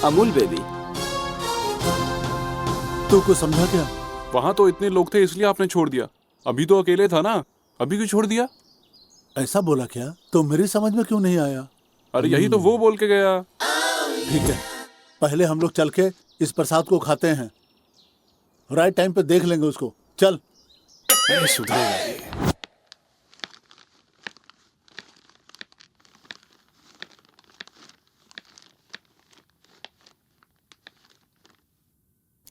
अमूल बेबी। तू कुछ समझा क्या? वहां तो इतने लोग थे इसलिए आपने छोड़ दिया। अभी तो अकेले था ना, अभी क्यों छोड़ दिया? ऐसा बोला क्या? तो मेरी समझ में क्यों नहीं आया? अरे यही तो वो बोल के गया। ठीक है, पहले हम लोग चल के इस प्रसाद को खाते हैं, राइट टाइम पे देख लेंगे उसको। चल। सुधरेगा।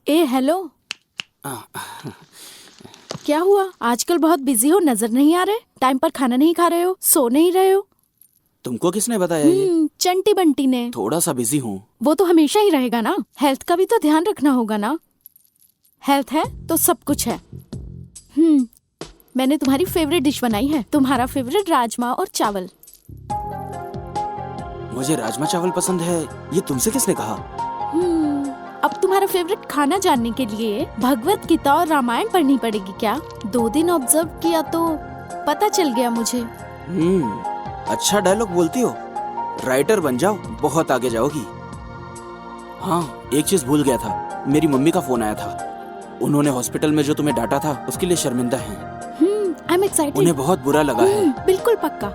ए हेलो, क्या हुआ? आजकल बहुत बिजी हो, नजर नहीं आ रहे? टाइम पर खाना नहीं खा रहे हो, सो नहीं रहे हो? तुमको किसने बताया ये? चंटी बंटी ने। थोड़ा सा बिजी हूँ। वो तो हमेशा ही रहेगा ना, हेल्थ का भी तो ध्यान रखना होगा ना। हेल्थ है तो सब कुछ है। मैंने तुम्हारी फेवरेट डिश बनाई है, तुम्हारा फेवरेट राजमा और चावल। मुझे राजमा चावल पसंद है, ये तुमसे किसने कहा? अब तुम्हारा फेवरेट खाना जानने के लिए भगवत गीता और रामायण पढ़नी पड़ेगी क्या? 2 दिन ऑब्जर्व किया तो पता चल गया मुझे। अच्छा डायलॉग बोलती हो, राइटर बन जाओ, बहुत आगे जाओगी। हाँ, एक चीज भूल गया था, मेरी मम्मी का फोन आया था। उन्होंने हॉस्पिटल में जो तुम्हें डांटा था उसके लिए शर्मिंदा हैं। I am excited. उन्हें बहुत बुरा लगा है। बिल्कुल पक्का।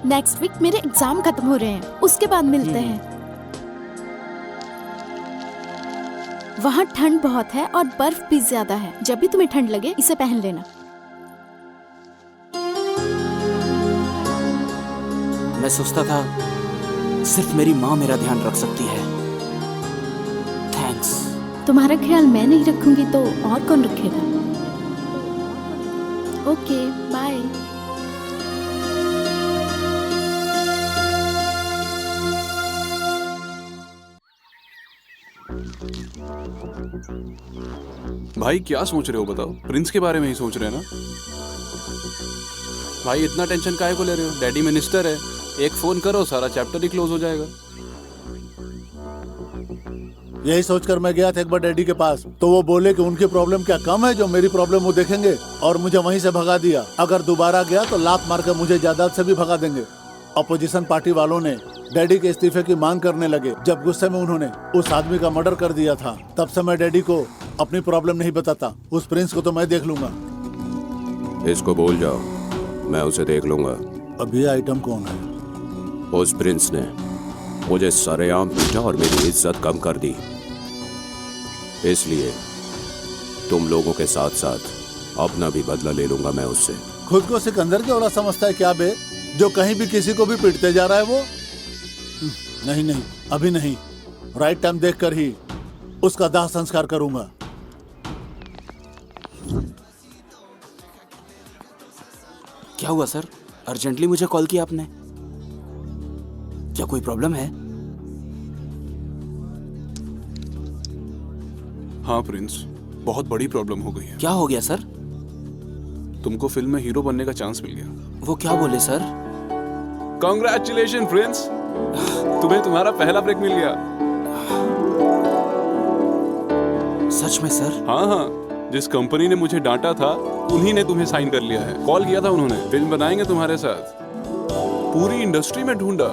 नेक्स्ट वीक मेरे एग्जाम खत्म हो रहे हैं, उसके बाद मिलते हैं। वहाँ ठंड बहुत है और बर्फ भी ज्यादा है। जब भी तुम्हें ठंड लगे इसे पहन लेना। मैं सोचता था सिर्फ मेरी माँ मेरा ध्यान रख सकती है। थैंक्स। तुम्हारा ख्याल मैं नहीं रखूंगी तो और कौन रखेगा? Okay, bye. भाई क्या सोच रहे हो बताओ? प्रिंस के बारे में ही सोच रहे हैं ना? भाई इतना टेंशन काहे को ले रहे हो? डैडी मिनिस्टर है, एक फोन करो सारा चैप्टर ही क्लोज हो जाएगा। यही सोचकर मैं गया था एक बार डैडी के पास, तो वो बोले कि उनकी प्रॉब्लम क्या कम है जो मेरी प्रॉब्लम वो देखेंगे, और मुझे वहीं से भगा दिया। अगर दोबारा गया तो लात मार कर मुझे जायदाद से भी भगा देंगे। अपोजिशन पार्टी वालों ने डैडी के इस्तीफे की मांग करने लगे। जब गुस्से में उन्होंने उस आदमी का मर्डर कर दिया था, तब से मैं डैडी को अपनी प्रॉब्लम नहीं बताता। उस प्रिंस को तो मैं देख लूंगा। इसको बोल जाओ, मैं उसे देख लूंगा। अब ये आइटम कौन है? उस प्रिंस ने मुझे सरेआम पीटा और मेरी इज्जत कम कर दी। इसलिए तुम लोगों के साथ साथ अपना भी बदला ले लूंगा मैं उससे। खुद को सिकंदर के औलाद समझता है क्या बे, जो कहीं भी किसी को भी पीटते जा रहा है वो? नहीं नहीं, अभी नहीं। राइट टाइम देखकर ही उसका दाह संस्कार करूंगा। क्या हुआ सर? अर्जेंटली मुझे कॉल किया आपने? क्या कोई प्रॉब्लम है? हाँ प्रिंस, बहुत बड़ी प्रॉब्लम हो गई है। क्या हो गया सर? तुमको फिल्म में हीरो बनने का चांस मिल गया। वो क्या बोले सर? Congratulation Prince. तुम्हें तुम्हारा पहला ब्रेक मिल गया। सच में सर? हाँ हाँ, जिस कंपनी ने मुझे डांटा था उन्हीं ने तुम्हें साइन कर लिया है। कॉल किया था उन्होंने, फिल्म बनाएंगे तुम्हारे साथ। पूरी इंडस्ट्री में ढूंढा,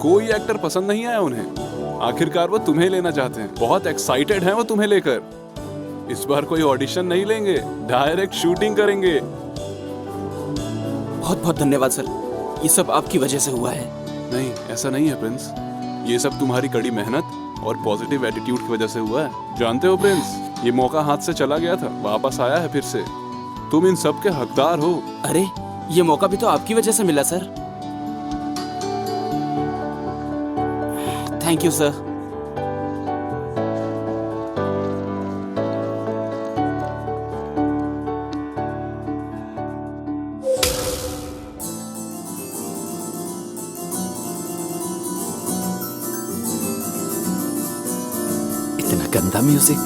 कोई एक्टर पसंद नहीं आया उन्हें। आखिरकार वो तुम्हें लेना चाहते हैं। बहुत एक्साइटेड हैं वो तुम्हें लेकर। इस बार कोई ऑडिशन नहीं लेंगे, डायरेक्ट शूटिंग करेंगे। बहुत बहुत धन्यवाद सर, ये सब आपकी वजह से हुआ है। नहीं, ऐसा नहीं है प्रिंस, ये सब तुम्हारी कड़ी मेहनत और पॉजिटिव एटीट्यूड की वजह से हुआ है। जानते हो प्रिंस, ये मौका हाथ से चला गया था, वापस आया है फिर से। तुम इन सब के हकदार हो। अरे ये मौका भी तो आपकी वजह से मिला सर। Thank you sir. इतना गंदा म्यूजिक।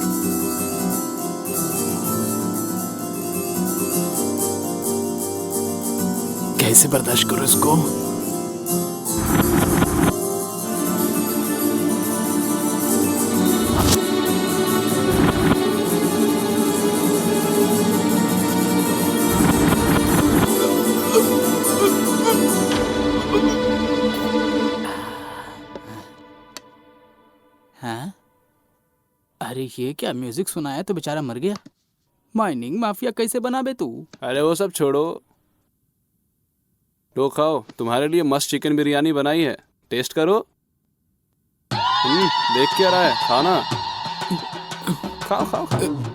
कैसे बर्दाश्त करूं इसको? हाँ? अरे ये क्या म्यूजिक सुनाया तो बेचारा मर गया। माइनिंग माफिया कैसे बना बे तू? अरे वो सब छोड़ो, लो खाओ, तुम्हारे लिए मस्त चिकन बिरयानी बनाई है, टेस्ट करो। देख क्या रहा है, खाना खाओ खाओ खाओ।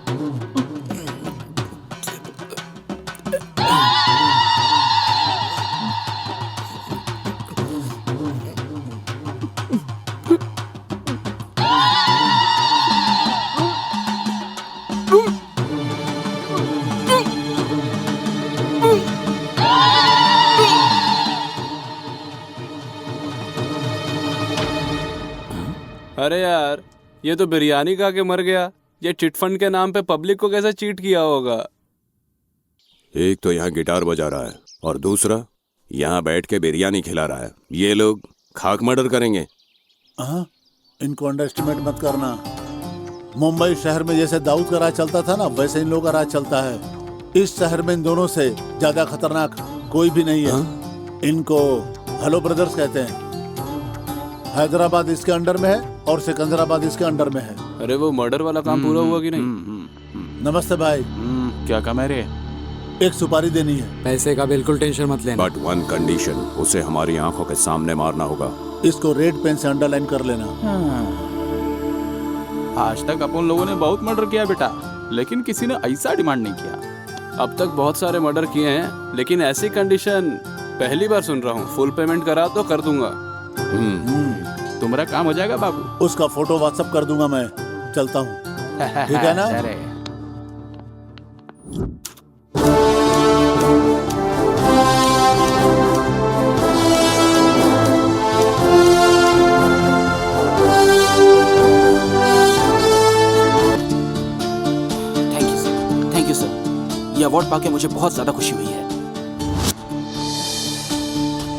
अरे यार, ये तो बिरयानी खा के मर गया। ये चिटफंड के नाम पे पब्लिक को कैसे चीट किया होगा। एक तो यहाँ गिटार बजा रहा है और दूसरा यहाँ बैठ के बिरयानी खिला रहा है। ये लोग खाक मर्डर करेंगे। हाँ, इनको अंडर एस्टिमेट मत करना। मुंबई शहर में जैसे दाऊद का राज चलता था ना, वैसे इन लोगों का राज चलता है। इस शहर में इन दोनों से ज्यादा खतरनाक कोई भी नहीं है। इनको हेलो ब्रदर्स कहते हैं। हैदराबाद इसके अंडर में है और सिकंदराबाद इसके अंडर में है। अरे वो मर्डर वाला काम पूरा हुआ कि नहीं? नमस्ते भाई। क्या काम है रे? एक सुपारी देनी है। पैसे का बिल्कुल टेंशन मत लेना। बट वन कंडीशन, उसे हमारी आंखों के सामने मारना होगा। इसको रेड पेन से अंडरलाइन कर लेना। आज तक अपन लोगों ने बहुत मर्डर किया बेटा, लेकिन किसी ने ऐसा डिमांड नहीं किया। अब तक बहुत सारे मर्डर किए हैं, लेकिन ऐसी कंडीशन पहली बार सुन रहा हूँ। फुल पेमेंट करा तो कर दूंगा। तुम्हारा काम हो जाएगा बाबू। उसका फोटो व्हाट्सएप कर दूंगा मैं। चलता हूँ, ठीक है ना? Thank you sir. ये अवार्ड पाके मुझे बहुत ज्यादा खुशी हुई है।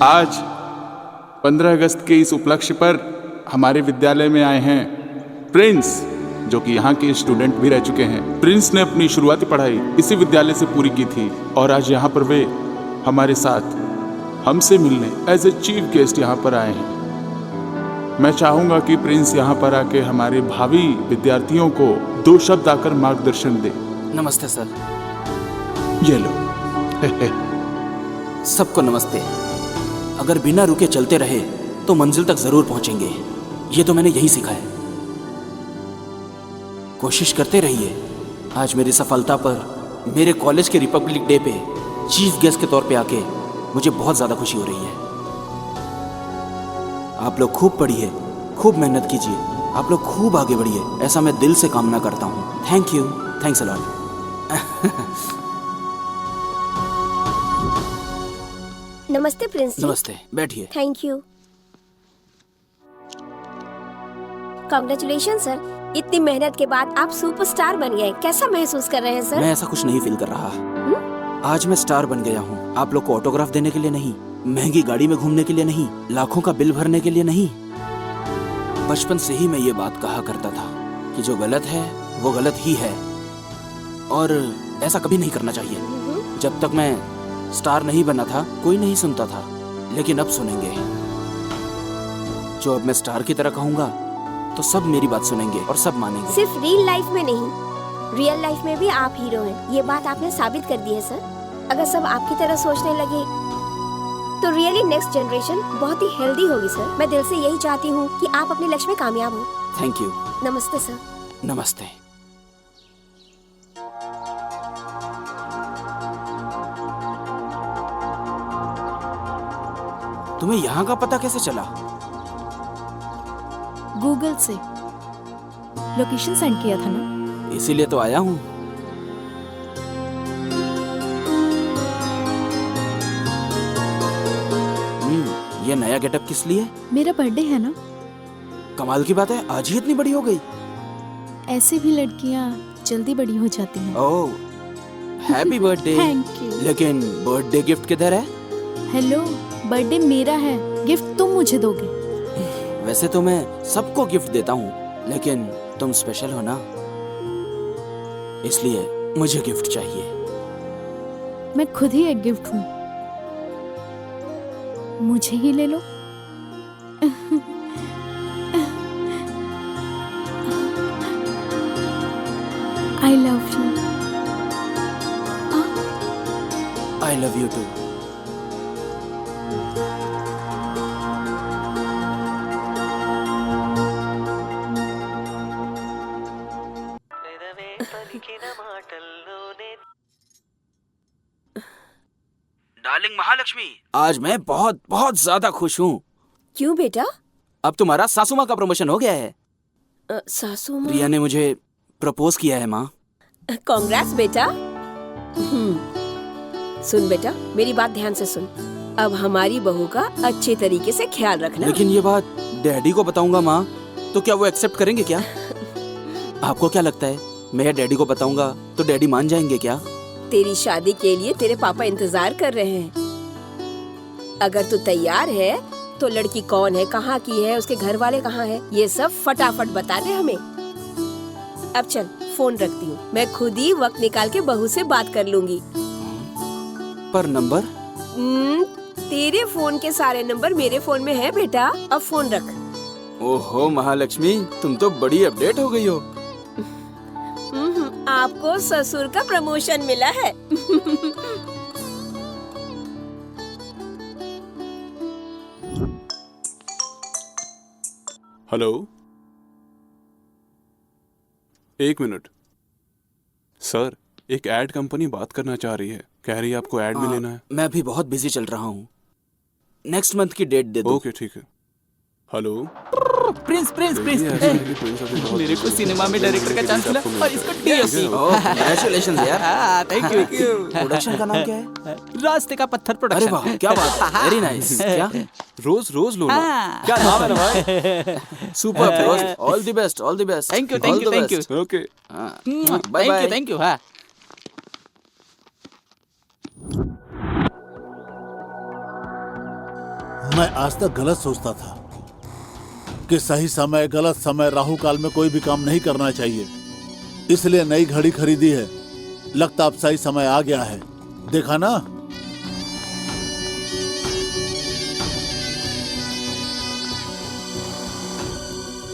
आज 15 अगस्त के इस उपलक्ष्य पर हमारे विद्यालय में आए हैं प्रिंस, जो कि यहाँ के स्टूडेंट भी रह चुके हैं। प्रिंस ने अपनी शुरुआती पढ़ाई इसी विद्यालय से पूरी की थी और आज यहाँ पर वे हमारे साथ हमसे मिलने एज ए चीफ गेस्ट यहाँ पर आए हैं। मैं चाहूँगा कि प्रिंस यहाँ पर आके हमारे भावी विद्यार्थियों को 2 शब्द आकर मार्गदर्शन दे। नमस्ते सर। ये लो। सबको नमस्ते। अगर बिना रुके चलते रहे तो मंजिल तक जरूर पहुंचेंगे, ये तो मैंने यही सीखा है। कोशिश करते रहिए। आज मेरी सफलता पर मेरे कॉलेज के रिपब्लिक डे पे चीफ गेस्ट के तौर पे आके मुझे बहुत ज्यादा खुशी हो रही है। आप लोग खूब पढ़िए, खूब मेहनत कीजिए, आप लोग खूब आगे बढ़िए, ऐसा मैं दिल से कामना करता हूँ। Thank you, thanks a lot. नमस्ते प्रिंस जी। नमस्ते, बैठिए। Thank you. कांग्रेचुलेशन सर, इतनी मेहनत के बाद आप सुपरस्टार बन गए। कैसा महसूस कर रहे हैं सर? मैं ऐसा कुछ नहीं फील कर रहा। आज मैं स्टार बन गया हूँ, आप लोग को ऑटोग्राफ देने के लिए नहीं, महंगी गाड़ी में घूमने के लिए नहीं, लाखों का बिल भरने के लिए नहीं। बचपन से ही मैं ये बात कहा करता था कि जो गलत है वो गलत ही है, और ऐसा कभी नहीं करना चाहिए। जब तक मैं स्टार नहीं बना था कोई नहीं सुनता था, लेकिन अब सुनेंगे। जो अब मैं स्टार की तरह कहूँगा तो सब मेरी बात सुनेंगे और सब मानेंगे। सिर्फ रियल लाइफ में नहीं, रियल लाइफ में भी आप हीरो हैं। ये बात आपने साबित कर दी है सर। अगर सब आपकी तरह सोचने लगे तो रियली नेक्स्ट जनरेशन बहुत ही हेल्दी होगी सर। मैं दिल से यही चाहती हूँ कि आप अपने लक्ष्य में कामयाब हो। Thank you. नमस्ते सर। नमस्ते। तुम्हें यहाँ का पता कैसे चला? गूगल से लोकेशन सेंड किया था ना, इसीलिए तो आया हूँ। ये नया गेटअप किस लिए? मेरा बर्थडे है ना। कमाल की बात है, आज ही इतनी बड़ी हो गई। ऐसे भी लड़कियाँ जल्दी बड़ी हो जाती हैं। ओह, हैप्पी बर्थडे। Thank you. लेकिन बर्थडे गिफ्ट किधर है? हेलो, बर्थडे मेरा है, गिफ्ट तुम मुझे दोगे। वैसे तो मैं सबको गिफ्ट देता हूँ, लेकिन तुम स्पेशल हो ना, इसलिए मुझे गिफ्ट चाहिए। मैं खुद ही एक गिफ्ट हूँ, मुझे ही ले लो। I love you. I love you too. Darling Mahalakshmi, आज मैं बहुत बहुत ज्यादा खुश हूँ। क्यों बेटा? अब तुम्हारा सासू माँ का प्रमोशन हो गया है। सासू माँ? रिया ने मुझे प्रपोज किया है माँ। कांग्रेस बेटा। सुन बेटा, मेरी बात ध्यान से सुन। अब हमारी बहू का अच्छे तरीके से ख्याल रखना। लेकिन ये बात डैडी को बताऊंगा माँ, तो क्या वो एक्सेप्ट करेंगे क्या? आपको क्या लगता है, मैं डैडी को बताऊंगा तो डैडी मान जाएंगे क्या? तेरी शादी के लिए तेरे पापा इंतजार कर रहे हैं। अगर तू तैयार है तो लड़की कौन है, कहाँ की है, उसके घर वाले कहाँ हैं, ये सब फटाफट बता दे हमें। अब चल, फोन रखती हूँ, मैं खुद ही वक्त निकाल के बहू से बात कर लूंगी। पर नंबर? तेरे फोन के सारे नंबर मेरे फोन में है बेटा। अब फोन रख। ओहो महालक्ष्मी, तुम तो बड़ी अपडेट हो गई हो। आपको ससुर का प्रमोशन मिला है। हेलो, एक मिनट सर, एक एड कंपनी बात करना चाह रही है, कह रही है आपको एड में लेना है। मैं भी बहुत बिजी चल रहा हूँ, नेक्स्ट मंथ की डेट दे दो। ओके ठीक है। हेलो प्रिंस प्रिंस प्रिंस मेरे को सिनेमा में डायरेक्टर का चांस मिला और इसको डीओपी। कांग्रेचुलेशन यार। Thank you. प्रोडक्शन का नाम क्या है? रास्ते का पत्थर प्रोडक्शन। अरे वाह, क्या बात है, वेरी नाइस। क्या रोज रोज लो, क्या नाम है ना भाई? Super rose, all the best, all the best. Thank you thank you thank you. Okay bye bye. Thank you. हाँ, मैं आज तक गलत सोचता था कि सही समय गलत समय राहु काल में कोई भी काम नहीं करना चाहिए, इसलिए नई घड़ी खरीदी है। लगता अब सही समय आ गया है, देखा ना।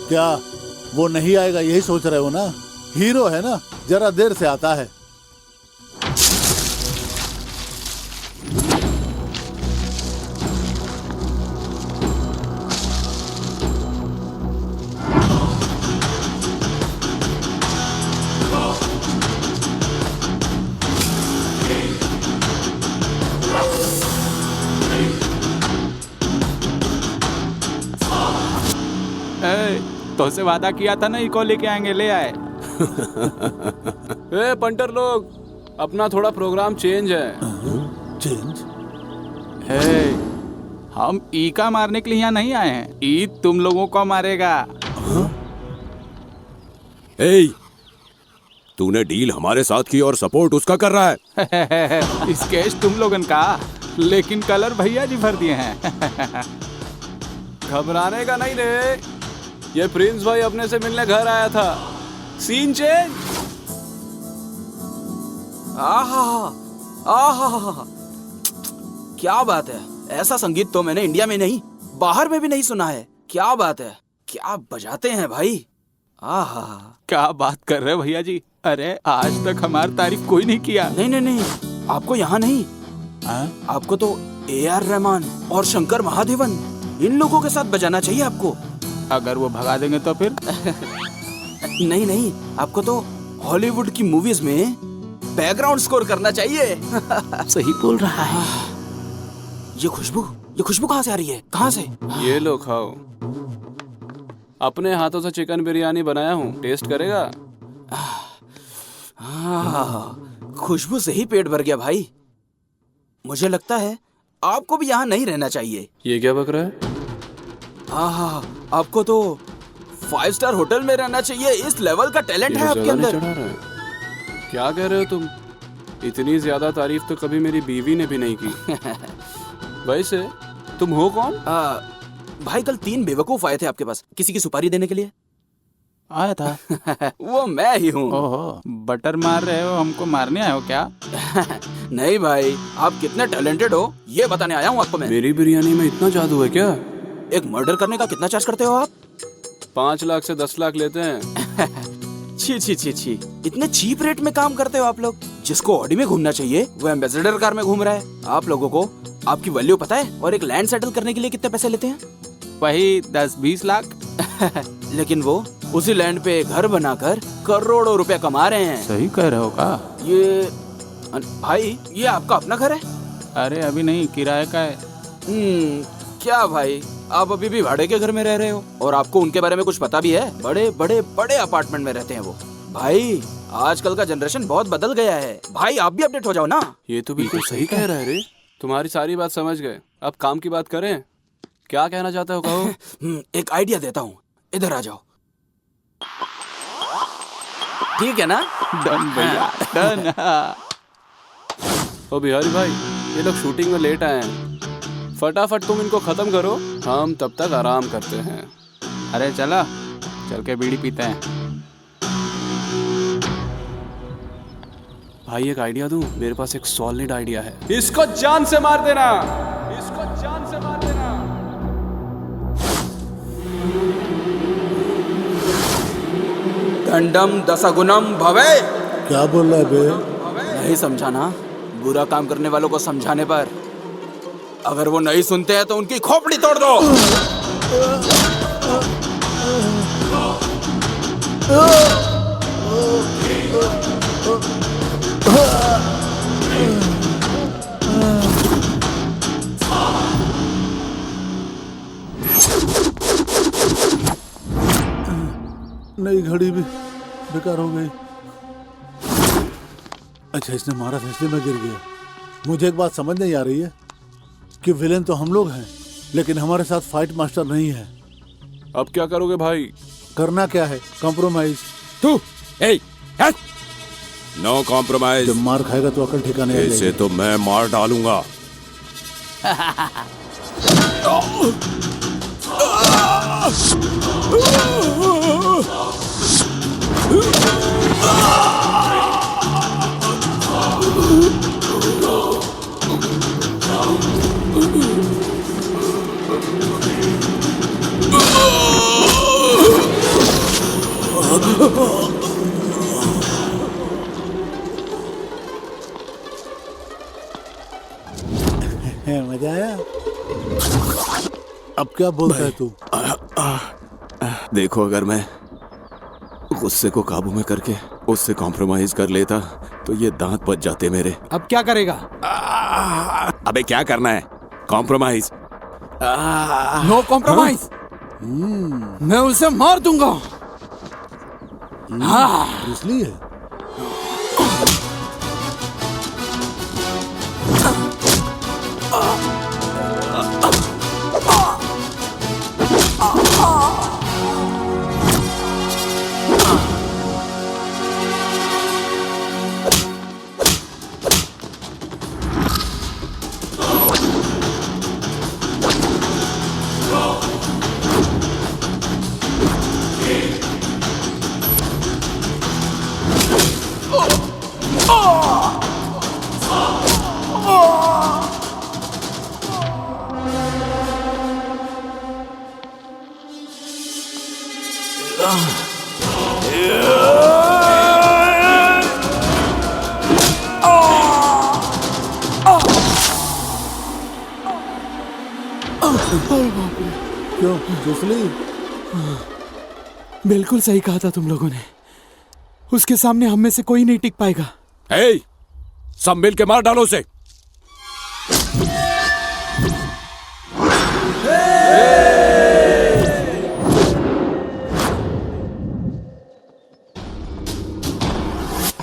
क्या वो नहीं आएगा यही सोच रहे हो ना? हीरो है ना, जरा देर से आता है। तो से वादा किया था ना, इको लेके आएंगे, ले आए। ए पंटर लोग, अपना थोड़ा प्रोग्राम चेंज है। चेंज? हम ई का मारने के लिए यहाँ नहीं आए हैं, ई तुम लोगों को मारेगा। तूने डील हमारे साथ की और सपोर्ट उसका कर रहा है। इस केस तुम लोगन का। लेकिन कलर भैया जी भर दिए हैं। घबराने का नहीं रे, ये प्रिंस भाई अपने से मिलने घर आया था। Scene change. आहा आहा, क्या बात है। ऐसा संगीत तो मैंने इंडिया में नहीं, बाहर में भी नहीं सुना है। क्या बात है, क्या बजाते हैं भाई। आहा, क्या बात कर रहे हो भैया जी। अरे आज तक हमारी तारीफ कोई नहीं किया। नहीं नहीं नहीं, आपको यहाँ नहीं, आपको तो AR रहमान और शंकर महादेवन, इन लोगों के साथ बजाना चाहिए आपको। अगर वो भगा देंगे तो फिर? नहीं नहीं, आपको तो हॉलीवुड की मूवीज में बैकग्राउंड स्कोर करना चाहिए। सही बोल रहा है। ये खुशबू कहाँ से आ रही है? कहाँ से? ये लो खाओ, अपने हाथों से चिकन बिरयानी बनाया हूँ, टेस्ट करेगा? खुशबू से ही पेट भर गया भाई। मुझे लगता है आपको भी यहाँ नहीं रहना चाहिए। ये क्या बक रहा है? हाँ, आपको तो 5 स्टार होटल में रहना चाहिए। इस लेवल का टैलेंट है आपके अंदर। क्या कह रहे हो तुम? इतनी ज्यादा तारीफ तो कभी मेरी बीवी ने भी नहीं की। वैसे तुम हो कौन? भाई कल 3 बेवकूफ आए थे आपके पास किसी की सुपारी देने के लिए। आया था? वो मैं ही हूँ। ओहो, बटर मार रहे हो, हमको मारने आए हो क्या? नहीं भाई, आप कितने टैलेंटेड हो ये बताने आया हूँ आपको मैं। मेरी बिरयानी में इतना जादू है क्या? एक मर्डर करने का कितना चार्ज करते हो आप? 5 लाख से 10 लाख लेते हैं। छी, इतने चीप रेट में काम करते हो आप लोग। जिसको ऑडी में घूमना चाहिए वो एम्बेसडर कार में घूम रहा है। आप लोगों को आपकी वैल्यू पता है? और एक लैंड सेटल करने के लिए कितने पैसे लेते हैं? वही 10-20 लाख। लेकिन वो उसी लैंड पे घर बनाकर करोड़ों रुपया कमा रहे हैं। सही कह रहे हो का? ये भाई, ये आपका अपना घर है? अरे अभी नहीं, किराए का है। क्या भाई, आप अभी भी भाड़े के घर में रह रहे हो? और आपको उनके बारे में कुछ पता भी है? बड़े अपार्टमेंट में रहते हैं वो। भाई आजकल का जनरेशन बहुत बदल गया है। भाई आप भी अपडेट हो जाओ ना। ये तो बिल्कुल सही कह रहा है रे। तुम्हारी सारी बात समझ गए, अब काम की बात करें। क्या कहना चाहते हो, कहो। एक आइडिया देता हूँ, इधर आ जाओ। ठीक है ना? डन भैया, डन। ओ बिहारी भाई, ये लोग शूटिंग में लेट आए हैं, फटाफट तुम इनको खत्म करो, हम तब तक आराम करते हैं। अरे चला, चल के बीड़ी पीते हैं। भाई एक आइडिया दूं? मेरे पास एक सॉलिड आइडिया है। इसको जान से मार देना, इसको जान से मार देना। दंडम दशगुणम भवे। क्या बोल रहा है बे? नहीं समझा ना? बुरा काम करने वालों को समझाने पर अगर वो नहीं सुनते हैं तो उनकी खोपड़ी तोड़ दो। नई घड़ी भी बेकार हो गई। अच्छा, इसने मारा था इसलिए मैं गिर गया। मुझे एक बात समझ नहीं आ रही है कि विलेन तो हम लोग हैं, लेकिन हमारे साथ फाइट मास्टर नहीं है। अब क्या करोगे भाई? करना क्या है? कॉम्प्रोमाइज। तू नो कॉम्प्रोमाइज। जब मार खाएगा तो अकल ठिकाने आ जाएगी। इसे तो मैं मार डालूंगा। मजा आया? अब क्या बोलता है तू? देखो, अगर मैं गुस्से को काबू में करके उससे कॉम्प्रोमाइज कर लेता तो ये दांत बच जाते मेरे। अब क्या करेगा? अबे क्या करना है? कॉम्प्रोमाइज। No compromise. मैं उसे मार दूंगा। इसलिए क्यों जुसली? बिल्कुल सही कहा था तुम लोगों ने। उसके सामने हम में से कोई नहीं टिक पाएगा। हे, सब मिल के मार डालो उसे।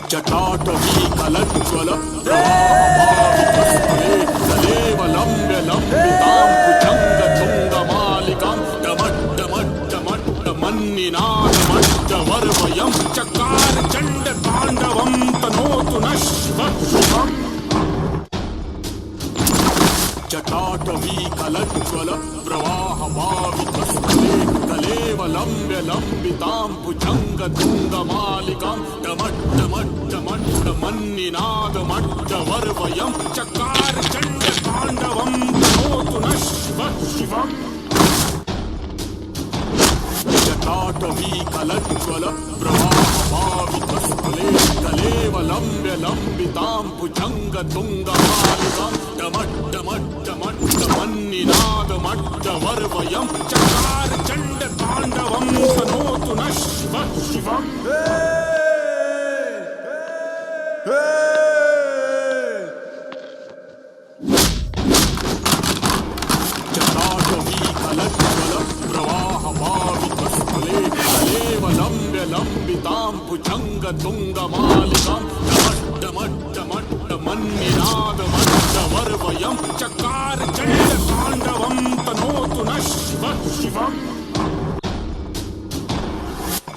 जटाटवी कलज्ज्वल प्रवाहपावितस्थलेवलम्ब्य लम्बितां भुजङ्गतुङ्गमालिकां डमड्डमड्डमड्डमन्निनादमड्डवर्वयं चकार चण्डताण्डवं तनोतु नः शिवः। जटाटवी कलज्ज्वल प्रवाहपावितस्थले कलेवलम्ब्य लम्बितां भुजङ्गतुङ्गमालिकां डमड्डमड्डमड्डमन्निनादमड्डवर्वयं चकार चण्डताण्डवं तनोतु नः शिवः शिवम्। जटाटवी कलज्ज्वल प्रवाहपावितस्थले कलेवलम्ब्य लम्बितां भुजङ्गतुङ्गमालिकां डमड्डमड्डमड्डमन्निनादमड्डवर्वयं चकार चण्डताण्डवं तनोतु नः शिवः शिवम्। जटाटवी कलज्ज्वल प्रवाहपावितस्थले कलेवलम्ब्य लम्बितां भुजङ्गतुङ्गमालिकां डमड्डमड्डमड्डमन्निनादमड्डवर्वयं चकार चण्डताण्डवं तनोतु नः शिवः शिवम्।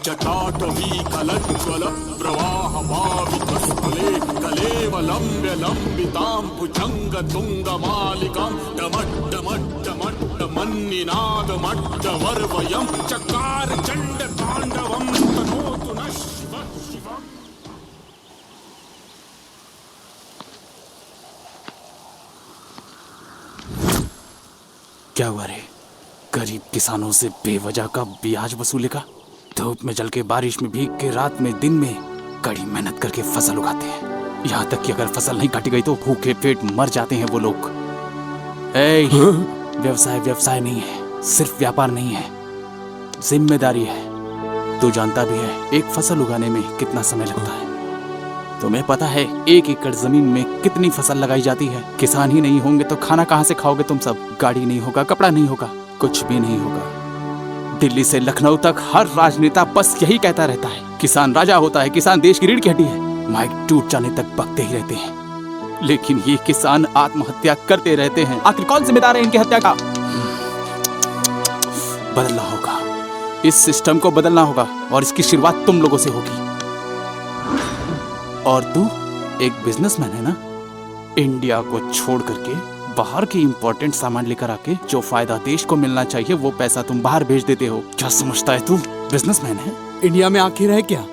जटाटवी कलज्ज्वल प्रवाहपावितस्थले कलेवलम्ब्य लम्बितां भुजङ्गतुङ्गमालिकां डमड्डमड्डमड्डमन्निनादमड्डवर्वयं चकार चण्डताण्डवं तनोतु नः शिवः शिवम्। क्या हुआ रे? गरीब किसानों से बेवजह का ब्याज वसूलेगा? धूप में जल के, बारिश में भीग के, रात में दिन में कड़ी मेहनत करके फसल उगाते हैं। यहाँ तक कि अगर फसल नहीं काटी गई तो भूखे पेट मर जाते हैं वो लोग। व्यवसाय व्यवसाय नहीं है, सिर्फ व्यापार नहीं है, जिम्मेदारी है। तू जानता भी है एक फसल उगाने में कितना समय लगता है। तुम्हें पता है 1 एकड़ जमीन में कितनी फसल लगाई जाती है? किसान ही नहीं होंगे तो खाना कहाँ से खाओगे तुम सब? गाड़ी नहीं होगा, कपड़ा नहीं होगा, कुछ भी नहीं होगा। दिल्ली से लखनऊ तक हर राजनेता बस यही कहता रहता है, किसान राजा होता है, किसान देश की रीढ़ की हड्डी है। माइक टूट जाने तक बकते ही रहते हैं, लेकिन ये किसान आत्महत्या करते रहते हैं। आखिर कौन जिम्मेदार है इनकी हत्या का? बदलना होगा, इस सिस्टम को बदलना होगा और इसकी शुरुआत तुम लोगों से होगी। और तू एक बिजनेसमैन है ना? इंडिया को छोड़ करके बाहर के इंपॉर्टेंट सामान लेकर आके जो फायदा देश को मिलना चाहिए वो पैसा तुम बाहर भेज देते हो। क्या समझता है तू बिजनेसमैन है? इंडिया में आखिर है क्या?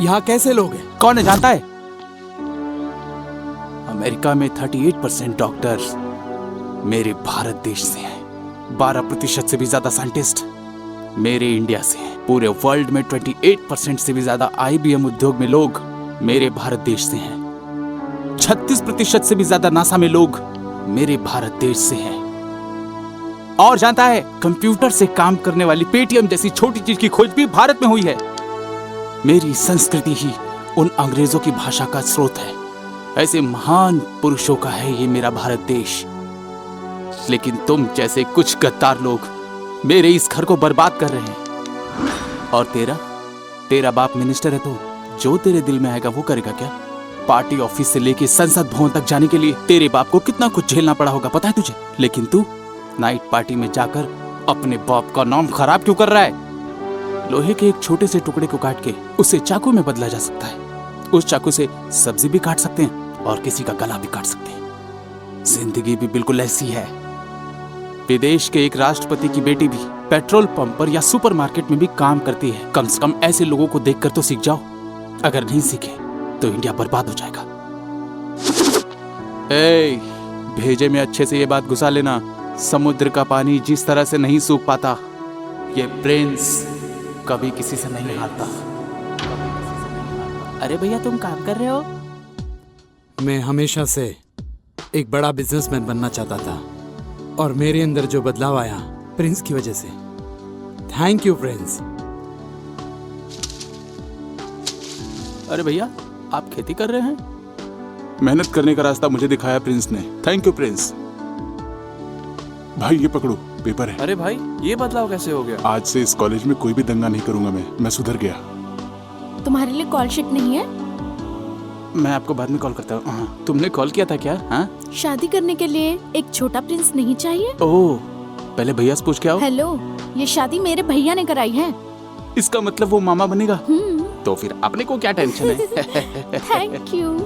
यहाँ कैसे लोग हैं? कौन है जानता है? अमेरिका में 38% डॉक्टर मेरे भारत देश से हैं। 12% से भी ज्यादा साइंटिस्ट मेरे इंडिया से हैं। पूरे वर्ल्ड में 28% से भी ज्यादा IBM उद्योग में लोग मेरे भारत देश से हैं। 36% से भी ज्यादा नासा में लोग मेरे भारत देश से हैं। और जानता है कंप्यूटर से काम करने वाली पेटीएम जैसी छोटी चीज की खोज भी भारत में हुई है। मेरी संस्कृति ही उन अंग्रेजों की भाषा का स्रोत है। ऐसे महान पुरुषों का है ये मेरा भारत देश। लेकिन तुम जैसे कुछ गद्दार लोग मेरे इस घर को बर्बाद कर रहे हैं। और तेरा बाप मिनिस्टर है तो जो तेरे दिल में आएगा वो करेगा क्या? पार्टी ऑफिस से लेके संसद भवन तक जाने के लिए तेरे बाप को कितना कुछ झेलना पड़ा होगा पता है तुझे? लेकिन तू नाइट पार्टी में जाकर अपने बाप का नाम खराब क्यों कर रहा है? लोहे के एक छोटे से टुकड़े को काट के उसे चाकू में बदला जा सकता है। उस चाकू से सब्जी भी काट सकते हैं और किसी का गला भी काट सकते हैं। जिंदगी भी बिल्कुल ऐसी है। विदेश के एक राष्ट्रपति की बेटी भी पेट्रोल पंप पर या सुपरमार्केट में भी काम करती है। कम से कम ऐसे लोगों को देखकर तो सीख जाओ। अगर नहीं सीखे तो इंडिया बर्बाद हो जाएगा। ए, भेजे में अच्छे से ये बात घुसा लेना, समुद्र का पानी जिस तरह से नहीं सूख पाता, ये प्रिंस कभी किसी से नहीं हारता। अरे भैया तुम काम कर रहे हो? मैं हमेशा से एक बड़ा बिजनेसमैन बनना चाहता था और मेरे अंदर जो बदलाव आया प्रिंस की वजह से। Thank you Prince. अरे भैया आप खेती कर रहे हैं? मेहनत करने का रास्ता मुझे दिखाया प्रिंस ने। Thank you Prince. भाई ये पकड़ो, पेपर है। अरे भाई ये बदलाव कैसे हो गया? आज से इस कॉलेज में कोई भी दंगा नहीं करूंगा मैं सुधर गया। तुम्हारे लिए कॉल शीट नहीं है? मैं आपको बाद में कॉल करता हूँ। तुमने कॉल किया था क्या? हाँ? शादी करने के लिए एक छोटा प्रिंस नहीं चाहिए? ओह, पहले भैया से पूछ के आओ। हेलो, ये शादी मेरे भैया ने कराई है। इसका मतलब वो मामा बनेगा? तो फिर अपने को क्या टेंशन है? Thank you.